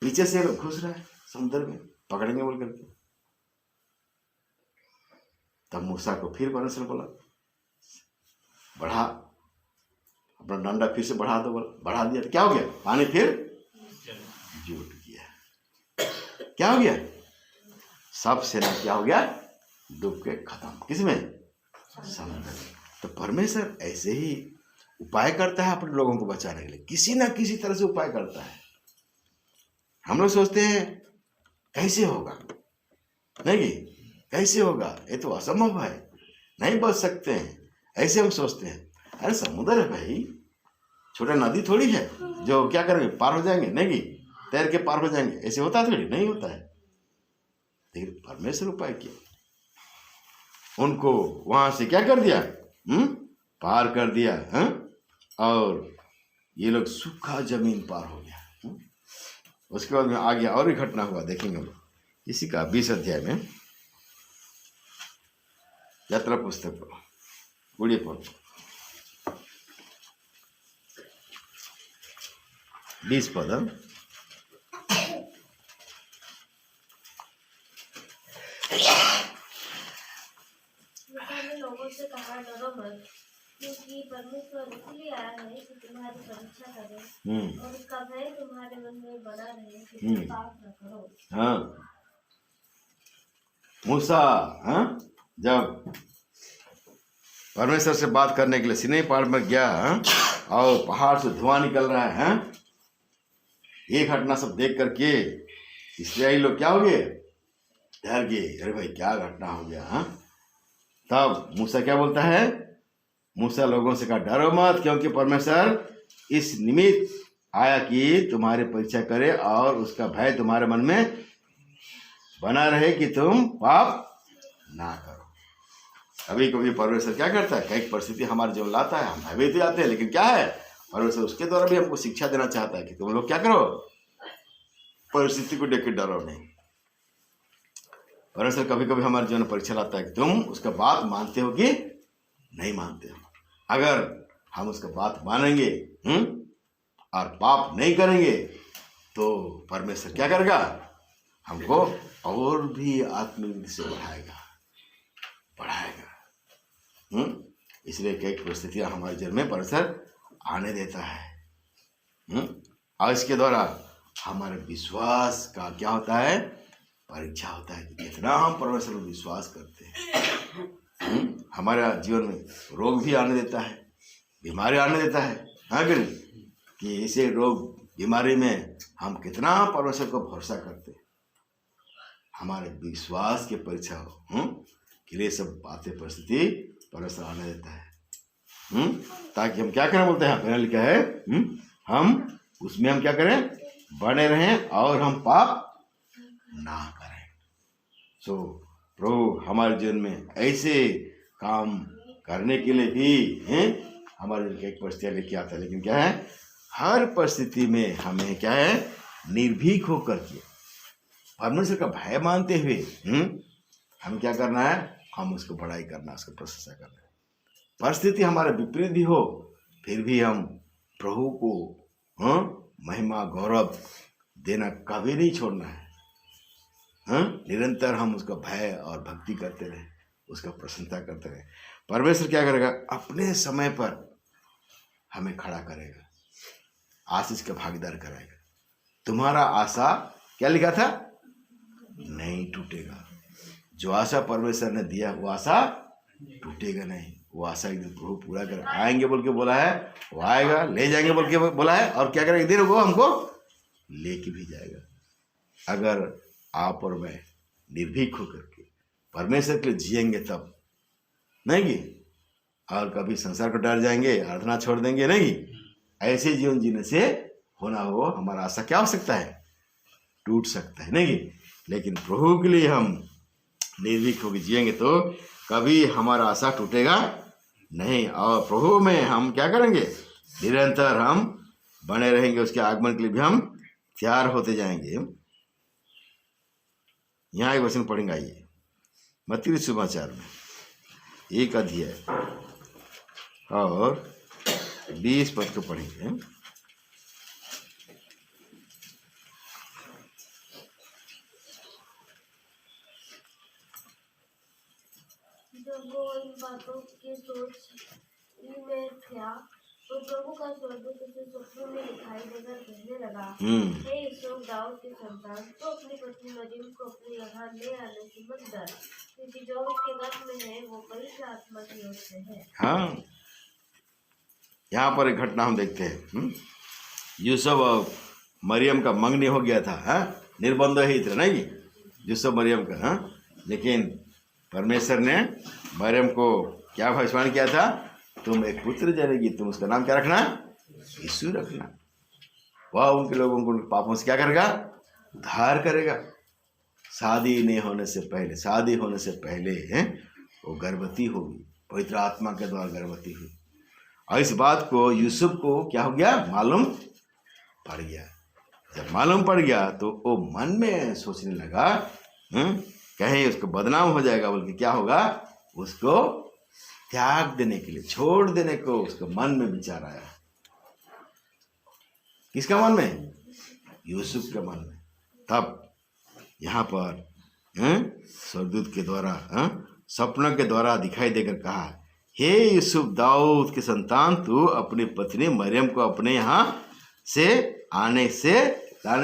पीछे से लोग घुस रहा है समुद्र में, पकड़ेंगे बोल करके। तब मूसा को फिर परमेश्वर बोला, बढ़ा, अपना डंडा फिर से बढ़ा दो। बढ़ा दिया तो क्या हो गया? पानी फिर जुट गया। क्या हो गया? सब सेना क्या हो गया? डूब के खत्म। किसमें? समुद्र में। तो परमेश्वर ऐसे ही उपाय करता है अपने लोगों को बचाने के लिए, किसी ना किसी तरह से उपाय करता है। हम लोग सोचते हैं कैसे होगा, नहीं कैसे होगा, ये तो असंभव है, नहीं बच सकते हैं, ऐसे हम सोचते हैं। अरे समुद्र है भाई, छोटा नदी थोड़ी है जो क्या करेंगे, पार हो जाएंगे। नहीं, तैर के पार हो जाएंगे, ऐसे होता थोड़ी, नहीं होता है। लेकिन परमेश्वर उपाय किया, उनको वहां से क्या कर दिया? पार कर दिया। और ये लोग सूखा जमीन पार हो गया। उसके बाद में आगे और भी घटना हुआ, देखेंगे हम लोग इसी का 20 अध्याय में, यात्रा पुस्तक गुड़िया पर 20 पद। मूसा ने लोगों से कहा, डरो मत, क्योंकि परमेश्वर इसलिए आया है कि तुम्हारी परीक्षा करे, और उसका भय तुम्हारे मन में बना रहे कि तुम पाप न करो। हाँ, मूसा जब परमेश्वर से बात करने के लिए सीनै पहाड़ में गया, और पहाड़ से धुआं निकल रहा है, ये घटना सब देख करके इस्राएली लोग क्या हो गए? डर गए। अरे भाई क्या घटना हो गया। तब मूसा क्या बोलता है? मूसा लोगों से कहा, डरो मत, क्योंकि परमेश्वर इस निमित्त आया कि तुम्हारी परीक्षा करे, और उसका भय तुम्हारे मन में बना रहे कि तुम पाप ना करो। कभी कभी परमेश्वर क्या करता है? कई परिस्थिति हमारे जीवन लाता है, हम भयभीत हो जाते हैं, लेकिन क्या है, परमेश्वर उसके द्वारा भी हमको शिक्षा देना चाहता है कि तुम लोग क्या करो? परिस्थिति को देख के डरो नहीं। परमेश्वर कभी कभी हमारे जीवन में परीक्षा लाता है कि तुम उसका बात मानते हो कि नहीं मानते हो। अगर हम उसका बात मानेंगे और पाप नहीं करेंगे तो परमेश्वर क्या करेगा, हमको और भी आत्मिक से बढ़ाएगा। इसलिए कई परिस्थितियां हमारे जीवन में परमेश्वर आने देता है और इसके द्वारा हमारे विश्वास का क्या होता है, परीक्षा होता है कि कितना हम परमेश्वर में विश्वास करते हैं। हमारे जीवन में रोग भी आने देता है, बीमारी आने देता है, हाँ कि नहीं, कि इसे रोग बीमारी में हम कितना परमेश्वर को भरोसा करते हैं। हमारे विश्वास के परीक्षा हो के लिए सब बातें परिस्थिति परमेश्वर आने देता है ताकि हम क्या करें, बोलते हैं पहले लिखा है हम उसमें हम क्या करें, बने रहें और हम पाप ना करें। सो प्रभु हमारे जीवन में ऐसे काम करने के लिए भी हमारे एक परिस्थितियाँ लेके आता है, लेकिन क्या है, हर परिस्थिति में हमें क्या है, निर्भीक होकर के परमेश्वर का भय मानते हुए हम क्या करना है, हम उसको बड़ाई करना, उसको प्रशंसा करना है। परिस्थिति हमारे विपरीत भी हो फिर भी हम प्रभु को महिमा गौरव देना कभी नहीं छोड़ना है। निरंतर हम उसका भय और भक्ति करते रहे, उसका प्रशंसा करते रहे। परमेश्वर क्या करेगा, अपने समय पर हमें खड़ा करेगा, आशीष का भागीदार कराएगा। तुम्हारा आशा क्या लिखा था, नहीं टूटेगा। जो आशा परमेश्वर ने दिया वो आशा टूटेगा नहीं। वो आशा एक दिन प्रभु पूरा कर आएंगे बोल के बोला है, वो आएगा, ले जाएंगे बोल के बोला है, और क्या करेगा, एक दिन वो हमको लेके भी जाएगा। अगर आप और मैं निर्भीक होकर के परमेश्वर के लिए जिएंगे तब, नहीं कि और कभी संसार को डर जाएंगे, आराधना छोड़ देंगे, नहीं। ऐसे जीवन जीने से होना हो हमारा आशा क्या हो सकता है, टूट सकता है, नहीं। लेकिन प्रभु के लिए हम निर्भीक होकर जिएंगे तो कभी हमारा आशा टूटेगा नहीं, और प्रभु में हम क्या करेंगे, निरंतर हम बने रहेंगे। उसके आगमन के लिए भी हम तैयार होते जाएंगे। यहाँ एक वचन पढ़ेंगे, आइए मत्ती सुसमाचार में 1 अध्याय और 20 पद को पढ़ेंगे। जब वो इन बातों की सोच में था तो प्रभु का स्वर्गदूत उसे स्वप्न में दिखाई देकर कहने लगा, हे यूसुफ दाऊद के संतान, तो अपनी पत्नी मरियम को अपने यहाँ ले आने से मत डर, क्योंकि जो उसके गर्भ में है वो पवित्र आत्मा की ओर से है। हाँ, यहाँ पर एक घटना हम देखते हैं। यूसुफ और मरियम का मंगनी हो गया था, निर्बंध ही थे, नहीं यूसुफ मरियम का, लेकिन परमेश्वर ने मरियम को क्या भविष्यवाणी किया था, तुम एक पुत्र जनेगी, तुम उसका नाम क्या रखना, यीशु रखना। वह उनके लोगों को उनके पापों से क्या करेगा, उद्धार करेगा। शादी नहीं होने से पहले, शादी होने से पहले वो गर्भवती होगी, पवित्र आत्मा के द्वारा गर्भवती हुई। और इस बात को यूसुफ को क्या हो गया, मालूम पड़ गया। जब मालूम पड़ गया तो वो मन में सोचने लगा कहीं उसको बदनाम हो जाएगा बोल के क्या होगा, उसको त्याग देने के लिए, छोड़ देने को उसके मन में विचार आया। किसका मन में, यूसुफ के मन में। तब यहाँ पर स्वर्गदूत के द्वारा सपनों के द्वारा दिखाई देकर कहा, हे यूसुफ दाऊद के संतान, तू अपनी पत्नी मरियम को अपने यहाँ से लाने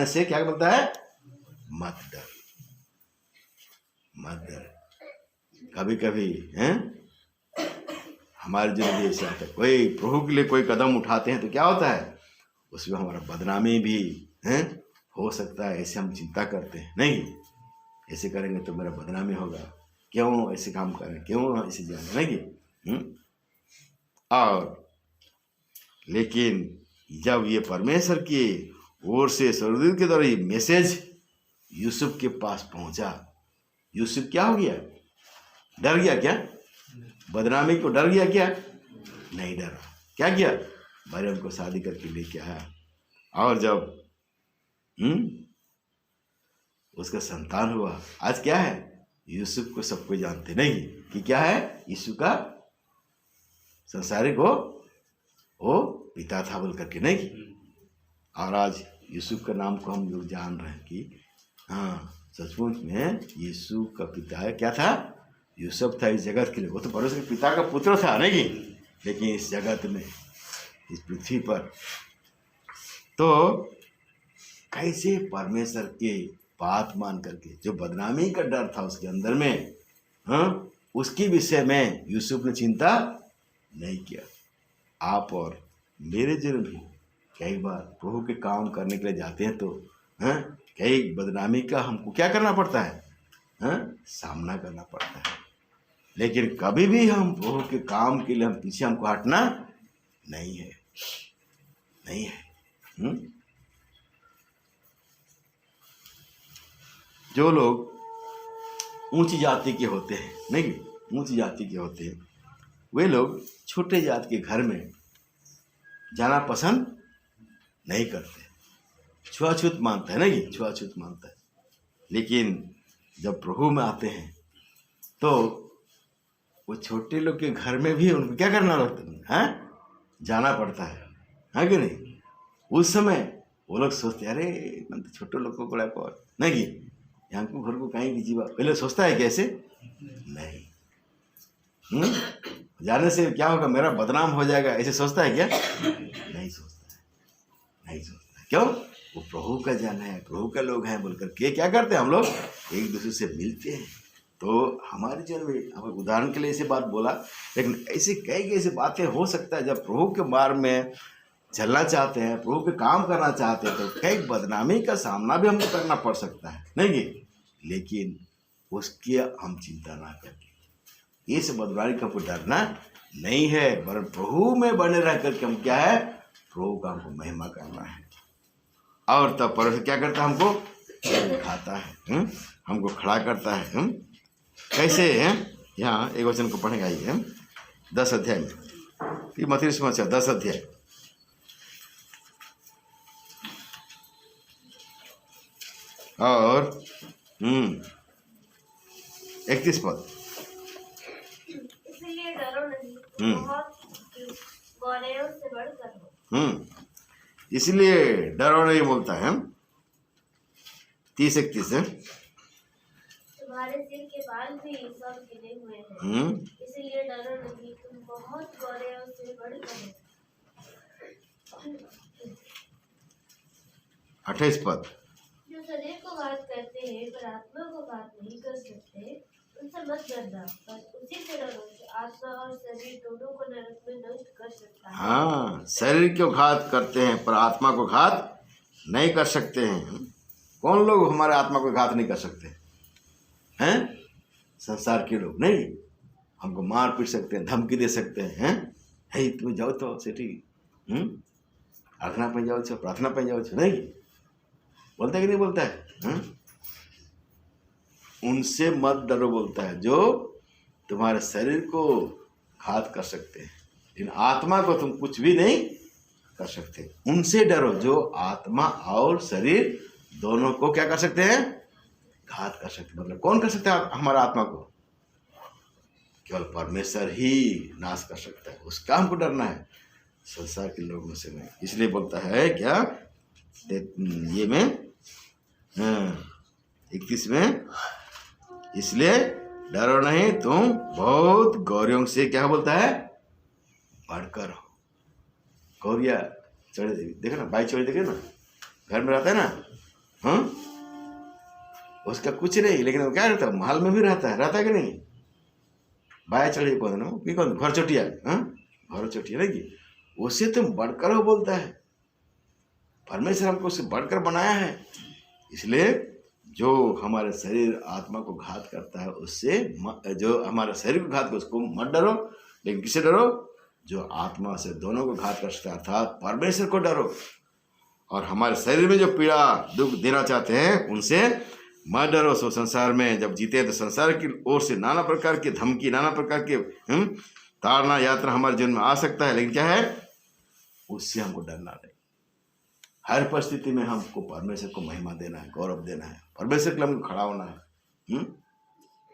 से क्या बोलता है, मत डर, मत डर। कभी कभी हमारे जीवन में ऐसे आता है, कोई प्रभु के लिए कोई कदम उठाते हैं तो क्या होता है, उसमें हमारा बदनामी भी हो सकता है। ऐसे हम चिंता करते हैं, नहीं ऐसे करेंगे तो मेरा बदनामी होगा, क्यों ऐसे काम करें, क्यों ऐसे जाने, नहीं। और लेकिन जब ये परमेश्वर की ओर से स्वर्गदूत के द्वारा ये मैसेज यूसुफ के पास पहुंचा, यूसुफ क्या हो गया, डर गया क्या, बदनामी को डर गया क्या, नहीं डरा। क्या किया, मरियम को शादी करके लेके आया, और जब उसका संतान हुआ, आज क्या है, यूसुफ को सबको जानते नहीं कि क्या है, यीशु का संसारिक वो पिता था बोल करके नहीं। और आज यूसुफ का नाम को हम लोग जान रहे हैं कि हाँ सचमुच में यीशु का पिता है क्या था, यूसुफ था इस जगत के लिए। वो तो परमेश्वर के पिता का पुत्र था नहीं, लेकिन इस जगत में, इस पृथ्वी पर तो कैसे परमेश्वर के बात मान करके, जो बदनामी का डर था उसके अंदर में, हाँ उसके विषय में यूसुफ ने चिंता नहीं किया। आप और मेरे जीवन भी कई बार प्रभु के काम करने के लिए जाते हैं तो हाँ कई बदनामी का हमको क्या करना पड़ता है, हाँ सामना करना पड़ता है। लेकिन कभी भी हम प्रभु के काम के लिए हम पीछे हमको हटना नहीं है, नहीं है। जो लोग ऊंची जाति के होते हैं नहीं, ऊंची जाति के होते हैं, वे लोग छोटे जात के घर में जाना पसंद नहीं करते, छुआछूत मानता है नहीं, छुआछूत मानता है। लेकिन जब प्रभु में आते हैं तो वो छोटे लोग के घर में भी उनको क्या करना लगता है, जाना पड़ता है कि नहीं। उस समय वो लोग सोचते अरे मैं तो छोटे लोग को बड़ा पर नहीं, यहाँ को घर को कहीं की जीवा, पहले सोचता है कैसे नहीं, जाने से क्या होगा, मेरा बदनाम हो जाएगा, ऐसे सोचता है क्या, नहीं सोचता है, नहीं सोचता है। क्यों, वो प्रभु का जन है, प्रभु का लोग हैं बोलकर के क्या करते हैं, हम लोग एक दूसरे से मिलते हैं। तो हमारे जीवन में हम उदाहरण के लिए ऐसे बात बोला, लेकिन ऐसे कई ऐसी बातें हो सकता है जब प्रभु के मार्ग में चलना चाहते हैं, प्रभु के काम करना चाहते हैं, तो कई बदनामी का सामना भी हमको करना पड़ सकता है नहीं, लेकिन उसकी हम चिंता ना करके इस बदनामी का कोई डरना नहीं है, वरन प्रभु में बने रह करके हम क्या है, प्रभु का हमको महिमा करना है। और तब परमेश्वर क्या करता है, हमको दिखाता है, हमको खड़ा करता है। कैसे है, यहाँ एक वचन को पढ़ेगा ये 10 अध्याय में, ये मत्ती सुसमाचार 10 अध्याय और 31 पद। इसलिए डरो नहीं, बहुत गौरव से बढ़कर हो। इसलिए डरो नहीं बोलता है 30-31 है। तुम्हारे सिर के बाल भी सब गिरे हुए हैं, इसलिए डरो नहीं, तुम बहुत गौरव से बढ़कर हो। 28 पद। जो शरीर को घात करते हैं पर आत्मा को घात नहीं कर सकते, उनसे मत डरना, पर उसी से डरो जो आत्मा और शरीर दोनों को नरक में नष्ट कर सकता है। हाँ, शरीर को घात करते हैं पर आत्मा को घात नहीं कर सकते हैं। कौन लोग हमारे आत्मा को घात नहीं कर सकते हैं? संसार के लोग नहीं, हमको मार पीट सकते हैं, धमकी दे सकते हैं, हे तुम जाओ तो सेठी आराधना पे जाओ छो, प्रार्थना पे जाओ छो, नहीं बोलता है कि नहीं बोलता है? उनसे मत डरो बोलता है जो तुम्हारे शरीर को घात कर सकते हैं, लेकिन आत्मा को तुम कुछ भी नहीं कर सकते। उनसे डरो जो आत्मा और शरीर दोनों को क्या कर सकते हैं, घात कर सकते। मतलब कौन कर सकता है हमारा आत्मा को? केवल परमेश्वर ही नाश कर सकता है, उसका हमको डरना है, संसार के लोगों से नहीं। इसलिए बोलता है क्या ये में 31 में, इसलिए डरो नहीं, तुम बहुत गौरियों से क्या बोलता है, बढ़कर हो। गौरिया चढ़े देखे ना, बाई चढ़े देखे ना, घर में रहता है ना, उसका कुछ नहीं, लेकिन वो क्या रहता है, महल में भी रहता है कि नहीं। बाया चढ़े कौन ना, कौन घर चोटिया, घर चोटिया नहीं, उससे तुम बढ़कर हो बोलता है। परमेश्वर हमको उससे बढ़कर बनाया है। इसलिए जो हमारे शरीर आत्मा को घात करता है उससे, जो हमारे शरीर को घात कर उसको मत डरो, लेकिन किससे डरो, जो आत्मा से दोनों को घात कर सकता है, अर्थात परमेश्वर को डरो। और हमारे शरीर में जो पीड़ा दुख देना चाहते हैं उनसे मत डरो। सो संसार में जब जीते तो संसार की ओर से नाना प्रकार की धमकी, नाना प्रकार के ताड़ना यात्रा हमारे जीवन में आ सकता है, लेकिन क्या है, उससे हमको डरना नहीं। हर परिस्थिति में हमको परमेश्वर को महिमा देना है, गौरव देना है, परमेश्वर के लिए हमको खड़ा होना है।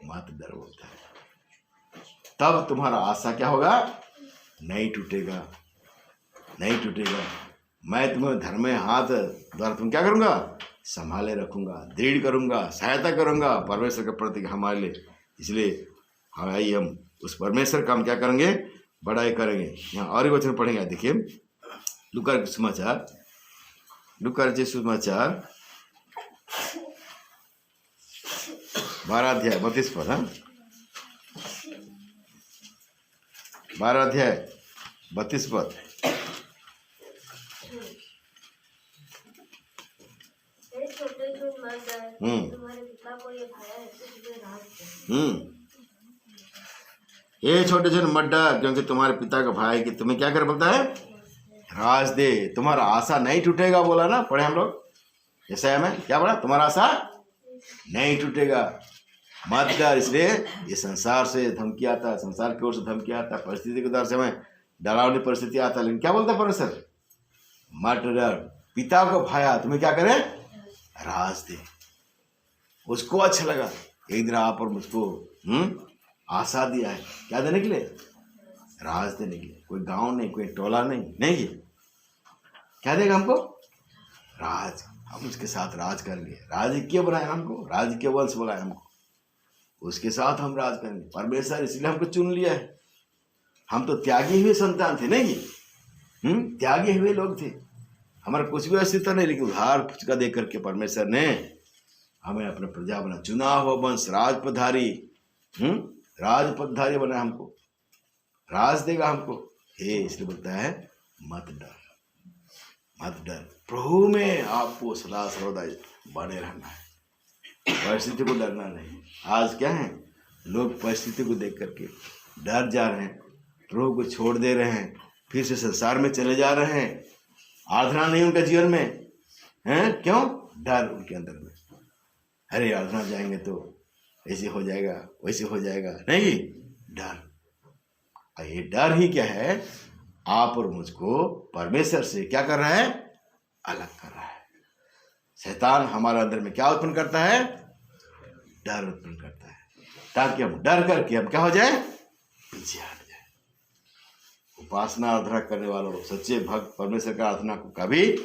मत डर बोलता है। तब तुम्हारा आशा क्या होगा? नहीं टूटेगा, नहीं टूटेगा। मैं तुम्हें धर्म में हाथ द्वारा तुम क्या करूंगा? संभाले रखूंगा, दृढ़ करूंगा, सहायता करूंगा परमेश्वर के प्रति हमारे लिए। इसलिए हमारी हम उस परमेश्वर का हम क्या करेंगे? बड़ाई करेंगे। यहाँ और एक वचन पढ़ेंगे, देखिए लूका के सुसमाचार 12 अध्याय 32 पद। 12 अध्याय 32 पद। छोटे जो मर्द है, तुम्हारे पिता को ये भाया है तो तुम्हें राज दे। ये छोटे छोटे मत डर, क्योंकि तुम्हारे पिता का भाई कि तुम्हें क्या कर बोलता है? राज दे। तुम्हारा आशा नहीं टूटेगा बोला ना, पढ़े हम लोग यशायाह में क्या पढ़ा? तुम्हारा आशा नहीं टूटेगा, मत डर। इसलिए ये संसार से धमकी आता है, संसार की ओर से धमकी आता है, परिस्थिति के दर से हमें डरावनी परिस्थिति आता है, लेकिन क्या बोलता है परमेश्वर? मत डर, पिता को भाया तुम्हें क्या करे? राज दे। उसको अच्छा लगा, एक दिन आप और मुझको आशा दिया है, क्या देने के लिए? राज देने के लिए। कोई गांव नहीं, कोई टोला नहीं, नहीं क्या देगा हमको? राज। हम उसके साथ राज करेंगे। राजकीय बनाया हमको, राजकीय वंश बनाया हमको, उसके साथ हम राज करेंगे। परमेश्वर इसलिए हमको चुन लिया है। हम तो त्यागी हुए संतान थे, नहीं त्यागी हुए लोग थे, हमारा कुछ भी अस्तित्व नहीं, लेकिन उधार पुचका दे करके परमेश्वर ने हमें अपने प्रजा बना, चुना हुआ वंश, राजपधारी राजपधारी बना हमको, राज देगा हमको। हे इसलिए बोलता है मत डर, मत डर। प्रभु में आपको सदा सर्वदा बने रहना है, परिस्थिति को डरना नहीं। आज क्या है, लोग परिस्थिति को देख करके डर जा रहे हैं, प्रभु को छोड़ दे रहे हैं, फिर से संसार में चले जा रहे हैं। आराधना नहीं उनका जीवन में है, क्यों? डर उनके अंदर में। अरे आराधना जाएंगे तो ऐसे हो जाएगा, वैसे हो जाएगा, नहीं डर। ये डर ही क्या है? आप और मुझको परमेश्वर से क्या कर रहा है? अलग कर रहा है। शैतान हमारे अंदर में क्या उत्पन्न करता है? डर उत्पन्न करता है, ताकि हम डर करके हम क्या हो जाए? पीछे हट जाए। उपासना आराधना करने वालों, सच्चे भक्त परमेश्वर का आराधना को कभी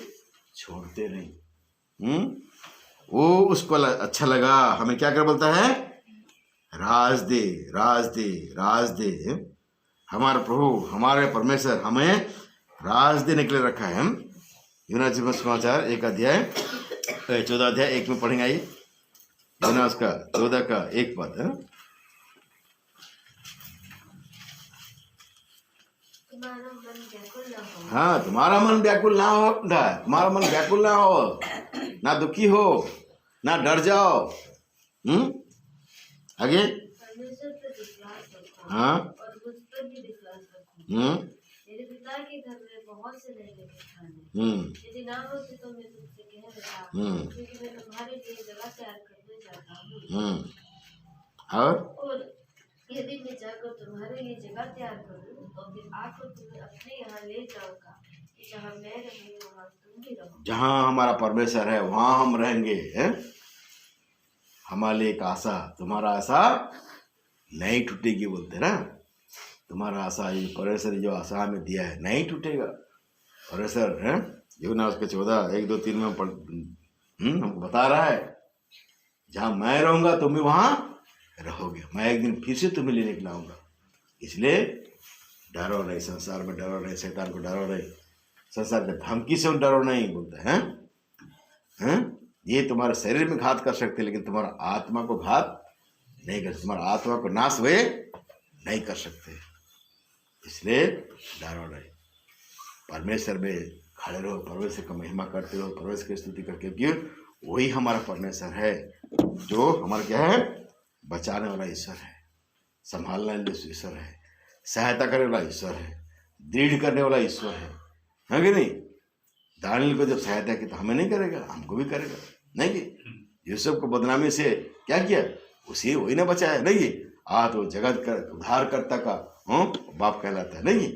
छोड़ते नहीं। वो उसको अच्छा लगा, हमें क्या कर बोलता है? राज दे, राज दे, राज दे। हमारा प्रभु, हमारे परमेश्वर हमें राज देने के लिए रखा है। यूहन्ना सुसमाचार 1 अध्याय 14 अध्याय 1 में पढ़ेंगे। आइए यूहन्ना उसका 14 का 1 पद। हाँ, तुम्हारा मन व्याकुल ना हो, तुम्हारा मन व्याकुल ना हो, ना दुखी हो, ना डर जाओ। आगे हाँ मेरे पिता के घर में बहुत से नए खाने, यदि ना होते तो मैं तुमसे कह देता, क्योंकि मैं तुम्हारे लिए जगह तैयार करने जाता हूँ। और यदि मैं जाकर तुम्हारे लिए जगह तैयार करूँ तो फिर आकर तुम्हें अपने यहाँ ले जाऊंगा, जहाँ मैं रहूँ वहाँ तुम भी रहो। जहाँ हमारा परमेश्वर है वहाँ हम रहेंगे। है हमारे लिए एक आशा, तुम्हारा आशा नहीं टूटेगी बोलते ना। तुम्हारा आशा, ये परमेश्वर जो आशा हमें दिया है नहीं टूटेगा। परमेश्वर है यूहन्ना उसके 14 1 2 3 में हमको बता रहा है, जहाँ मैं रहूँगा तुम भी वहाँ रहोगे, मैं एक दिन फिर से तुम्हें लेने के लाऊंगा। इसलिए डरो नहीं, संसार में डरो नहीं, शैतान को डरो नहीं, संसार के धमकी से डरो नहीं बोलते हैं। ये तुम्हारे शरीर में घात कर सकते, लेकिन तुम्हारा आत्मा को घात नहीं कर सकते, तुम्हारा आत्मा को नाश वे नहीं कर सकते। इसलिए डरो नहीं, परमेश्वर में खड़े रहो, परमेश्वर का महिमा करते रहो, परमेश्वर की स्तुति करके, क्योंकि वही हमारा परमेश्वर है, जो हमारा क्या है? बचाने वाला ईश्वर है, संभालने वाला ईश्वर है, सहायता करने वाला ईश्वर है, दृढ़ करने वाला ईश्वर है कि नहीं? दानियल को जब सहायता की तो हमें नहीं करेगा, हमको भी करेगा, नहीं कि यूसुफ को बदनामी से क्या किया? उसी वही ना बचाया, नहीं आज तो जगत का उद्धारकर्ता का बाप कहलाता है, नहीं?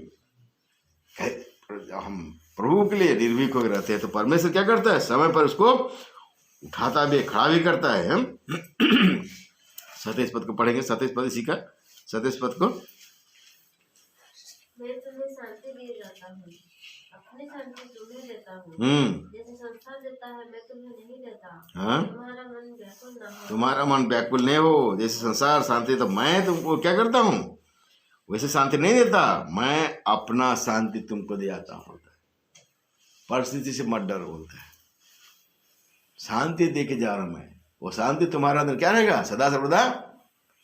हम प्रभु के लिए निर्भीक हो रहते हैं तो परमेश्वर क्या करता है? समय पर उसको उठाता भी, खड़ा भी करता है। 27 पद को पढ़ेंगे। 27 पद इसी का 27 पद को। मैं तुम्हें शांति दे जाता हूँ, अपनी शांति तुम्हें देता हूँ। जैसे संसार देता है मैं तुम्हें नहीं देता। हाँ, तुम्हारा मन व्याकुल ना हो। तुम्हारा मन व्याकुल नहीं हो। जैसे संसार शांति तो मैं तुमको क्या करता हूँ, वैसे शांति नहीं देता। मैं अपना शांति तुमको दे जाता हूँ बोलता है। परिस्थिति से मत डर बोलता है, शांति दे के जा रहा हूं मैं। वो शांति तुम्हारा अंदर क्या रहेगा, सदा सर्वदा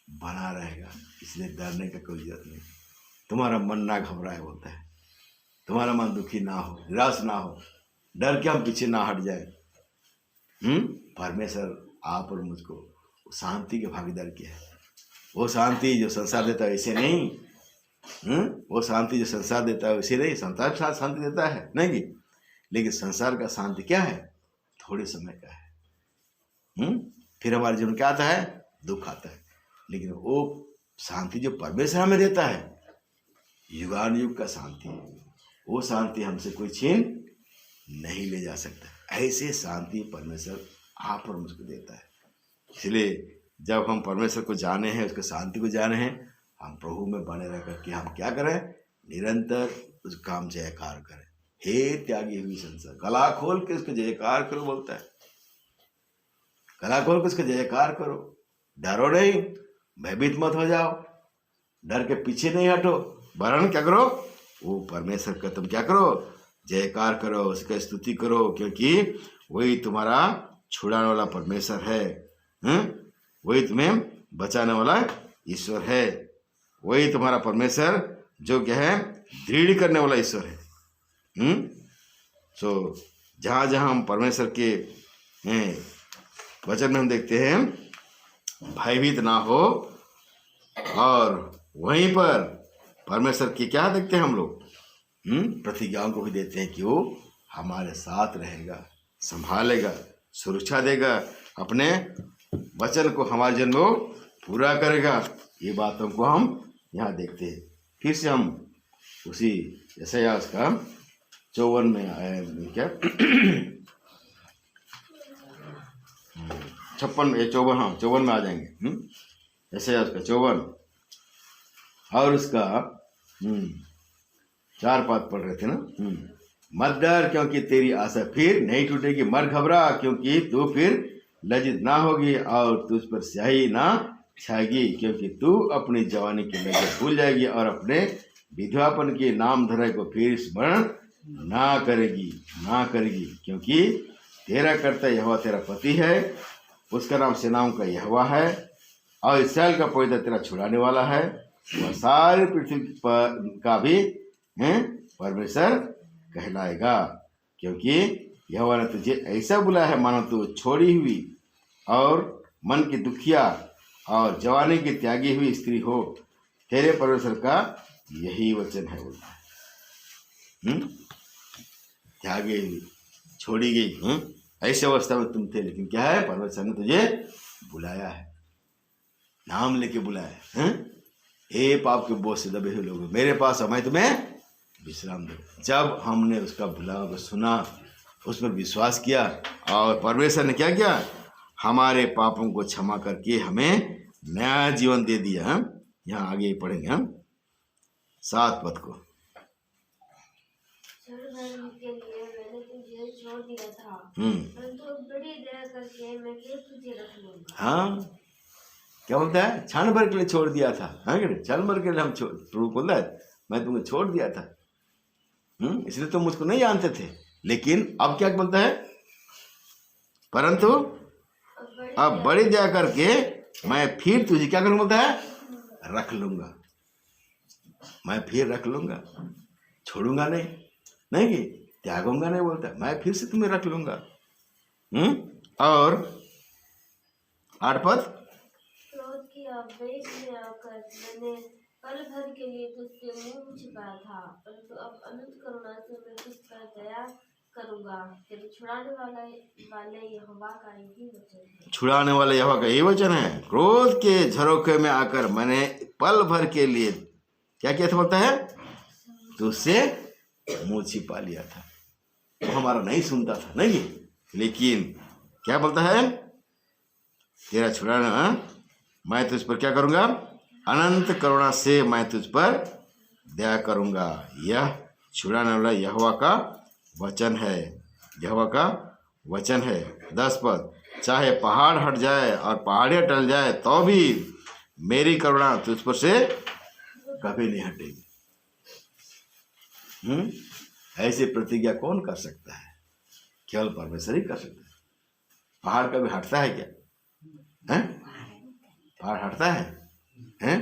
बना रहेगा, इसलिए डरने का कोई जरूरत नहीं। तुम्हारा मन ना घबराए बोलता है, तुम्हारा मन दुखी ना हो, निराश ना हो, डर के हम पीछे ना हट जाए। परमेश्वर आप और मुझको शांति के भागीदार किया है। वो शांति जो संसार देता है वैसे नहीं, वो शांति जो संसार देता है वैसे नहीं। संसार के साथ शांति देता है नहीं, लेकिन संसार का शांति क्या है, थोड़े समय का है। फिर हमारे जीवन क्या आता है, दुख आता है। लेकिन वो शांति जो परमेश्वर हमें देता है, युगान युग का शांति है, वो शांति हमसे कोई छीन नहीं ले जा सकता। ऐसे शांति परमेश्वर आप और मुझको देता है। इसलिए जब हम परमेश्वर को जाने हैं, उसके शांति को जाने हैं, हम प्रभु में बने रह करके हम क्या करें, निरंतर उस काम जयकार करें। हे त्यागी हुई संसार, गला खोल के उसका जयकार करो बोलता है। गला खोल के उसका जयकार करो, डरो नहीं, भयभीत मत हो जाओ, डर के पीछे नहीं हटो, वरन क्या करो, वो परमेश्वर का तुम क्या करो, जयकार करो, उसका स्तुति करो, क्योंकि वही तुम्हारा छुड़ाने वाला परमेश्वर है। वही तुम्हें बचाने वाला ईश्वर है। वही तुम्हारा परमेश्वर जो क्या है, दृढ़ करने वाला ईश्वर है। सो जहाँ जहाँ हम परमेश्वर के वचन में हम देखते हैं भयभीत ना हो, और वहीं पर परमेश्वर की क्या देखते हैं हम लोग, प्रतिज्ञाओं को भी देते हैं कि वो हमारे साथ रहेगा, संभालेगा, सुरक्षा देगा, अपने वचन को हमारे जन्म में पूरा करेगा। ये बातों को हम यहाँ देखते हैं। फिर से हम उसी यशायाह का 54 में आया क्या 54 में आ जाएंगे। यशायाह का 54 और उसका 4 पाद पढ़ रहे थे ना। मत डर क्योंकि तेरी आशा फिर नहीं टूटेगी, मत घबरा क्योंकि तू फिर लज्जित ना होगी और तुझ पर स्याही ना छाएगी, क्योंकि तू अपनी जवानी की लज्जत भूल जाएगी और अपने विधवापन के नाम धराई को फिर स्मरण ना करेगी, क्योंकि तेरा कर्ता यहोवा तेरा पति है, उसका नाम सेनाओं का यहोवा है, और इस्राएल का पवित्र तेरा छुड़ाने वाला है। वह सारी पृथ्वी पर का भी परमेश्वर कहलाएगा, क्योंकि यहोवा ने तुझे ऐसा बुलाया है मानो तू छोड़ी हुई और मन की दुखिया और जवानी की त्यागी हुई स्त्री हो। तेरे परमेश्वर का यही वचन है बोलता है। त्यागी हुई, छोड़ी गई, ऐसे अवस्था में तुम थे, लेकिन क्या है, परमेश्वर ने तुझे बुलाया है, नाम लेके बुलाया है। हे पाप के बोझ से दबे हुए लोग, मेरे पास मैं तुम्हें विश्राम दो। जब हमने उसका बुलावा को सुना, उस पर विश्वास किया, और परमेश्वर ने क्या किया, हमारे पापों को क्षमा करके हमें नया जीवन दे दिया। यहाँ आगे पढ़ेंगे हम 7 पद को। के लिए मैंने तुझे छोड़ दिया था, परंतु बड़ी दया करके मैं फिर तुझे रख लूंगा। हाँ, क्या बोलता है, क्षण भर के लिए छोड़ दिया था। हाँ, क्षण भर के लिए हम प्रभु बोलता है मैं तुम्हें छोड़ दिया था, इसलिए तुम मुझको नहीं जानते थे, लेकिन अब क्या बोलता है, परंतु अब बड़ी दया करके मैं फिर तुझे क्या करूँ, बोलता है रख लूंगा। मैं फिर रख लूंगा, छोड़ूंगा नहीं कि त्यागूंगा नहीं, बोलता है मैं फिर से तुम्हें रख लूंगा। और 8 पद, क्रोध की आवेश में आकर मैंने पल भर के लिए तुझसे मुंह छिपाया था, परंतु अब अनंत करुणा से मैं तुझ पर दया करूंगा। तेरे छुड़ाने वाले यहोवा का यही वचन है। छुड़ाने वाले यहोवा का यही वचन है। क्रोध के झरोखे में आकर मैंने पल भर के लिए क्या किया था, बोलता है तुझसे मुंह छिपा लिया था। वो हमारा नहीं सुनता था, नहीं, लेकिन क्या बोलता है, तेरा छुड़ाना मैं तुझ पर क्या करूँगा, अनंत करुणा से मैं तुझ पर दया करूँगा। यह छुड़ाने वाला यहोवा का वचन है, यहोवा का वचन है। 10 पद, चाहे पहाड़ हट जाए और पहाड़ियाँ टल जाए तो भी मेरी करुणा तुझ पर से कभी नहीं हटेगी। ऐसी प्रतिज्ञा कौन कर सकता है? केवल परमेश्वर ही कर सकता है। पहाड़ कभी हटता है क्या? हैं? पहाड़ हटता है? हैं?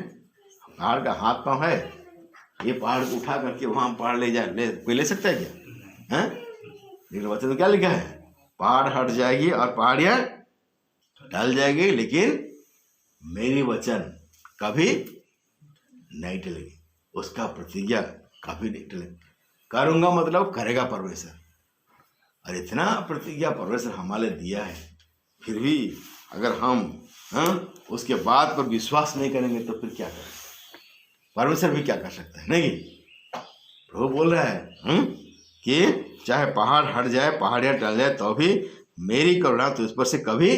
पहाड़ का हाथ पांव है? ये पहाड़ को उठा करके वहां पहाड़ ले जाए, कोई ले सकता है क्या? हैं? लेकिन वचन में क्या लिखा है? पहाड़ हट जाएगी और पहाड़ियां टल जाएगी, लेकिन मेरी वचन कभी नहीं टलेगी। उसका प्रतिज्ञा कभी नहीं टलेगी। करूंगा मतलब करेगा परमेश्वर। और इतना प्रतिज्ञा परमेश्वर हमारे दिया है, फिर भी अगर हम उसके बात पर विश्वास नहीं करेंगे तो फिर क्या करें? परमेश्वर भी क्या कर सकता है? नहीं, प्रभु बोल रहा है कि चाहे पहाड़ हट जाए, पहाड़ियाँ टल जाए तो भी मेरी करुणा तुझ पर से कभी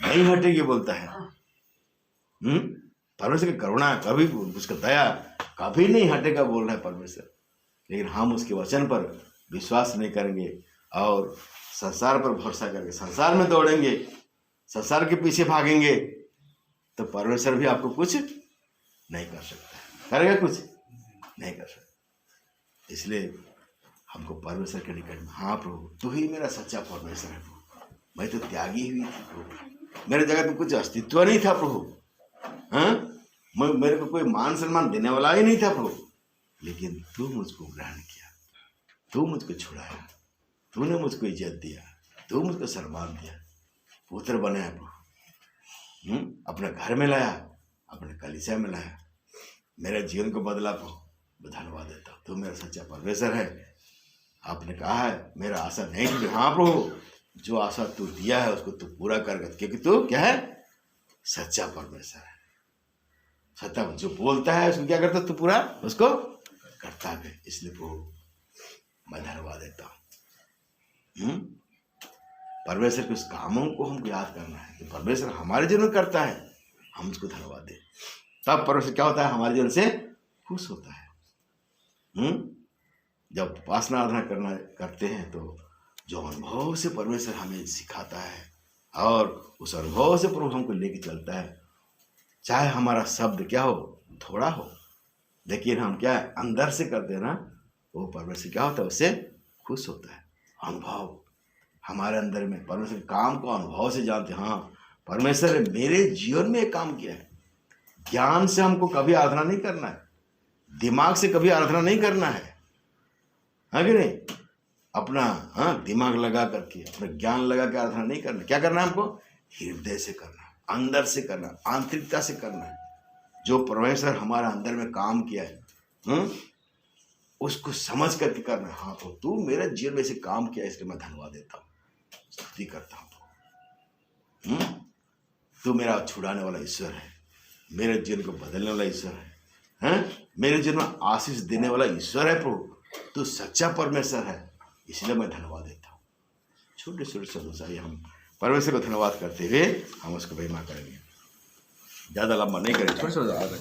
नहीं हटेगी, बोलता है। परमेश्वर की करुणा कभी, उसका दया कभी नहीं हटेगा, बोल रहा है परमेश्वर। लेकिन हम उसके वचन पर विश्वास नहीं करेंगे और संसार पर भरोसा करके संसार में दौड़ेंगे, संसार के पीछे भागेंगे, तो परमेश्वर भी आपको कुछ नहीं कर सकता। करेगा? कुछ नहीं कर सकता। इसलिए हमको परमेश्वर के निकट में, हाँ प्रभु तू ही मेरा सच्चा परमेश्वर है प्रभु। मैं तो त्यागी हुई थी प्रभु, मेरे जगह तो कुछ अस्तित्व नहीं था प्रभु। मेरे को कोई मान सम्मान देने वाला ही नहीं था प्रभु, लेकिन तू मुझको ग्रहण किया, तू मुझको छुड़ाया, तूने मुझको इज्जत दिया, तू मुझको सम्मान दिया, पुत्र बनाया प्रभु, अपने घर में लाया, अपने कलीसिया में लाया, मेरे जीवन को बदला प्रभु। धन्यवाद देता हूँ, तू मेरा सच्चा परमेश्वर है। आपने कहा है मेरा आशा नहीं टूटे। हाँ प्रभु, जो आशा तू दिया है उसको तू पूरा कर, क्योंकि तू क्या है? सच्चा परमेश्वर है। सत्ता जो बोलता है उसको क्या करता, तू पूरा उसको करता है। इसलिए प्रभु मैं धन्यवाद देता हूँ। परमेश्वर के उस कामों को हमको याद करना है कि परमेश्वर हमारे जीवन में करता है, हम उसको धन्यवाद दें। तब परमेश्वर क्या होता है? हमारे जीवन से खुश होता है। जब उपासना आराधना करते हैं तो जो अनुभव से परमेश्वर हमें सिखाता है और उस अनुभव से प्रभु हमको लेके चलता है, चाहे हमारा शब्द क्या हो, थोड़ा हो, लेकिन हम क्या अंदर से करते हैं ना, वो परमेश्वर क्या होता है? उससे खुश होता है। अनुभव हमारे अंदर में परमेश्वर के काम को अनुभव से जानते हैं। हाँ, परमेश्वर ने मेरे जीवन में एक काम किया है। ज्ञान से हमको कभी आराधना नहीं करना है, दिमाग से कभी आराधना नहीं करना है कि नहीं? अपना दिमाग लगा करके, अपना ज्ञान लगा के आराधना नहीं करना। क्या करना है हमको? हृदय से करना, अंदर से करना, आंतरिकता से करना है। जो परमेश्वर हमारा अंदर में काम किया है उसको समझ करके करना है। हाँ तो तू मेरे जीवन में से काम किया, इसलिए मैं धन्यवाद देता हूँ, स्तुति करता हूँ। तू मेरा छुड़ाने वाला ईश्वर है, मेरे जीवन को बदलने वाला ईश्वर है, मेरे जीवन में आशीष देने वाला ईश्वर है प्रभु। तू सच्चा परमेश्वर है, इसलिए मैं धन्यवाद देता हूँ। छोटे छोटे शब्दों से हम परमेश्वर को धन्यवाद करते हुए हम उसको महिमा करेंगे। ज़्यादा लंबा नहीं करेंगे, छोटे छोटे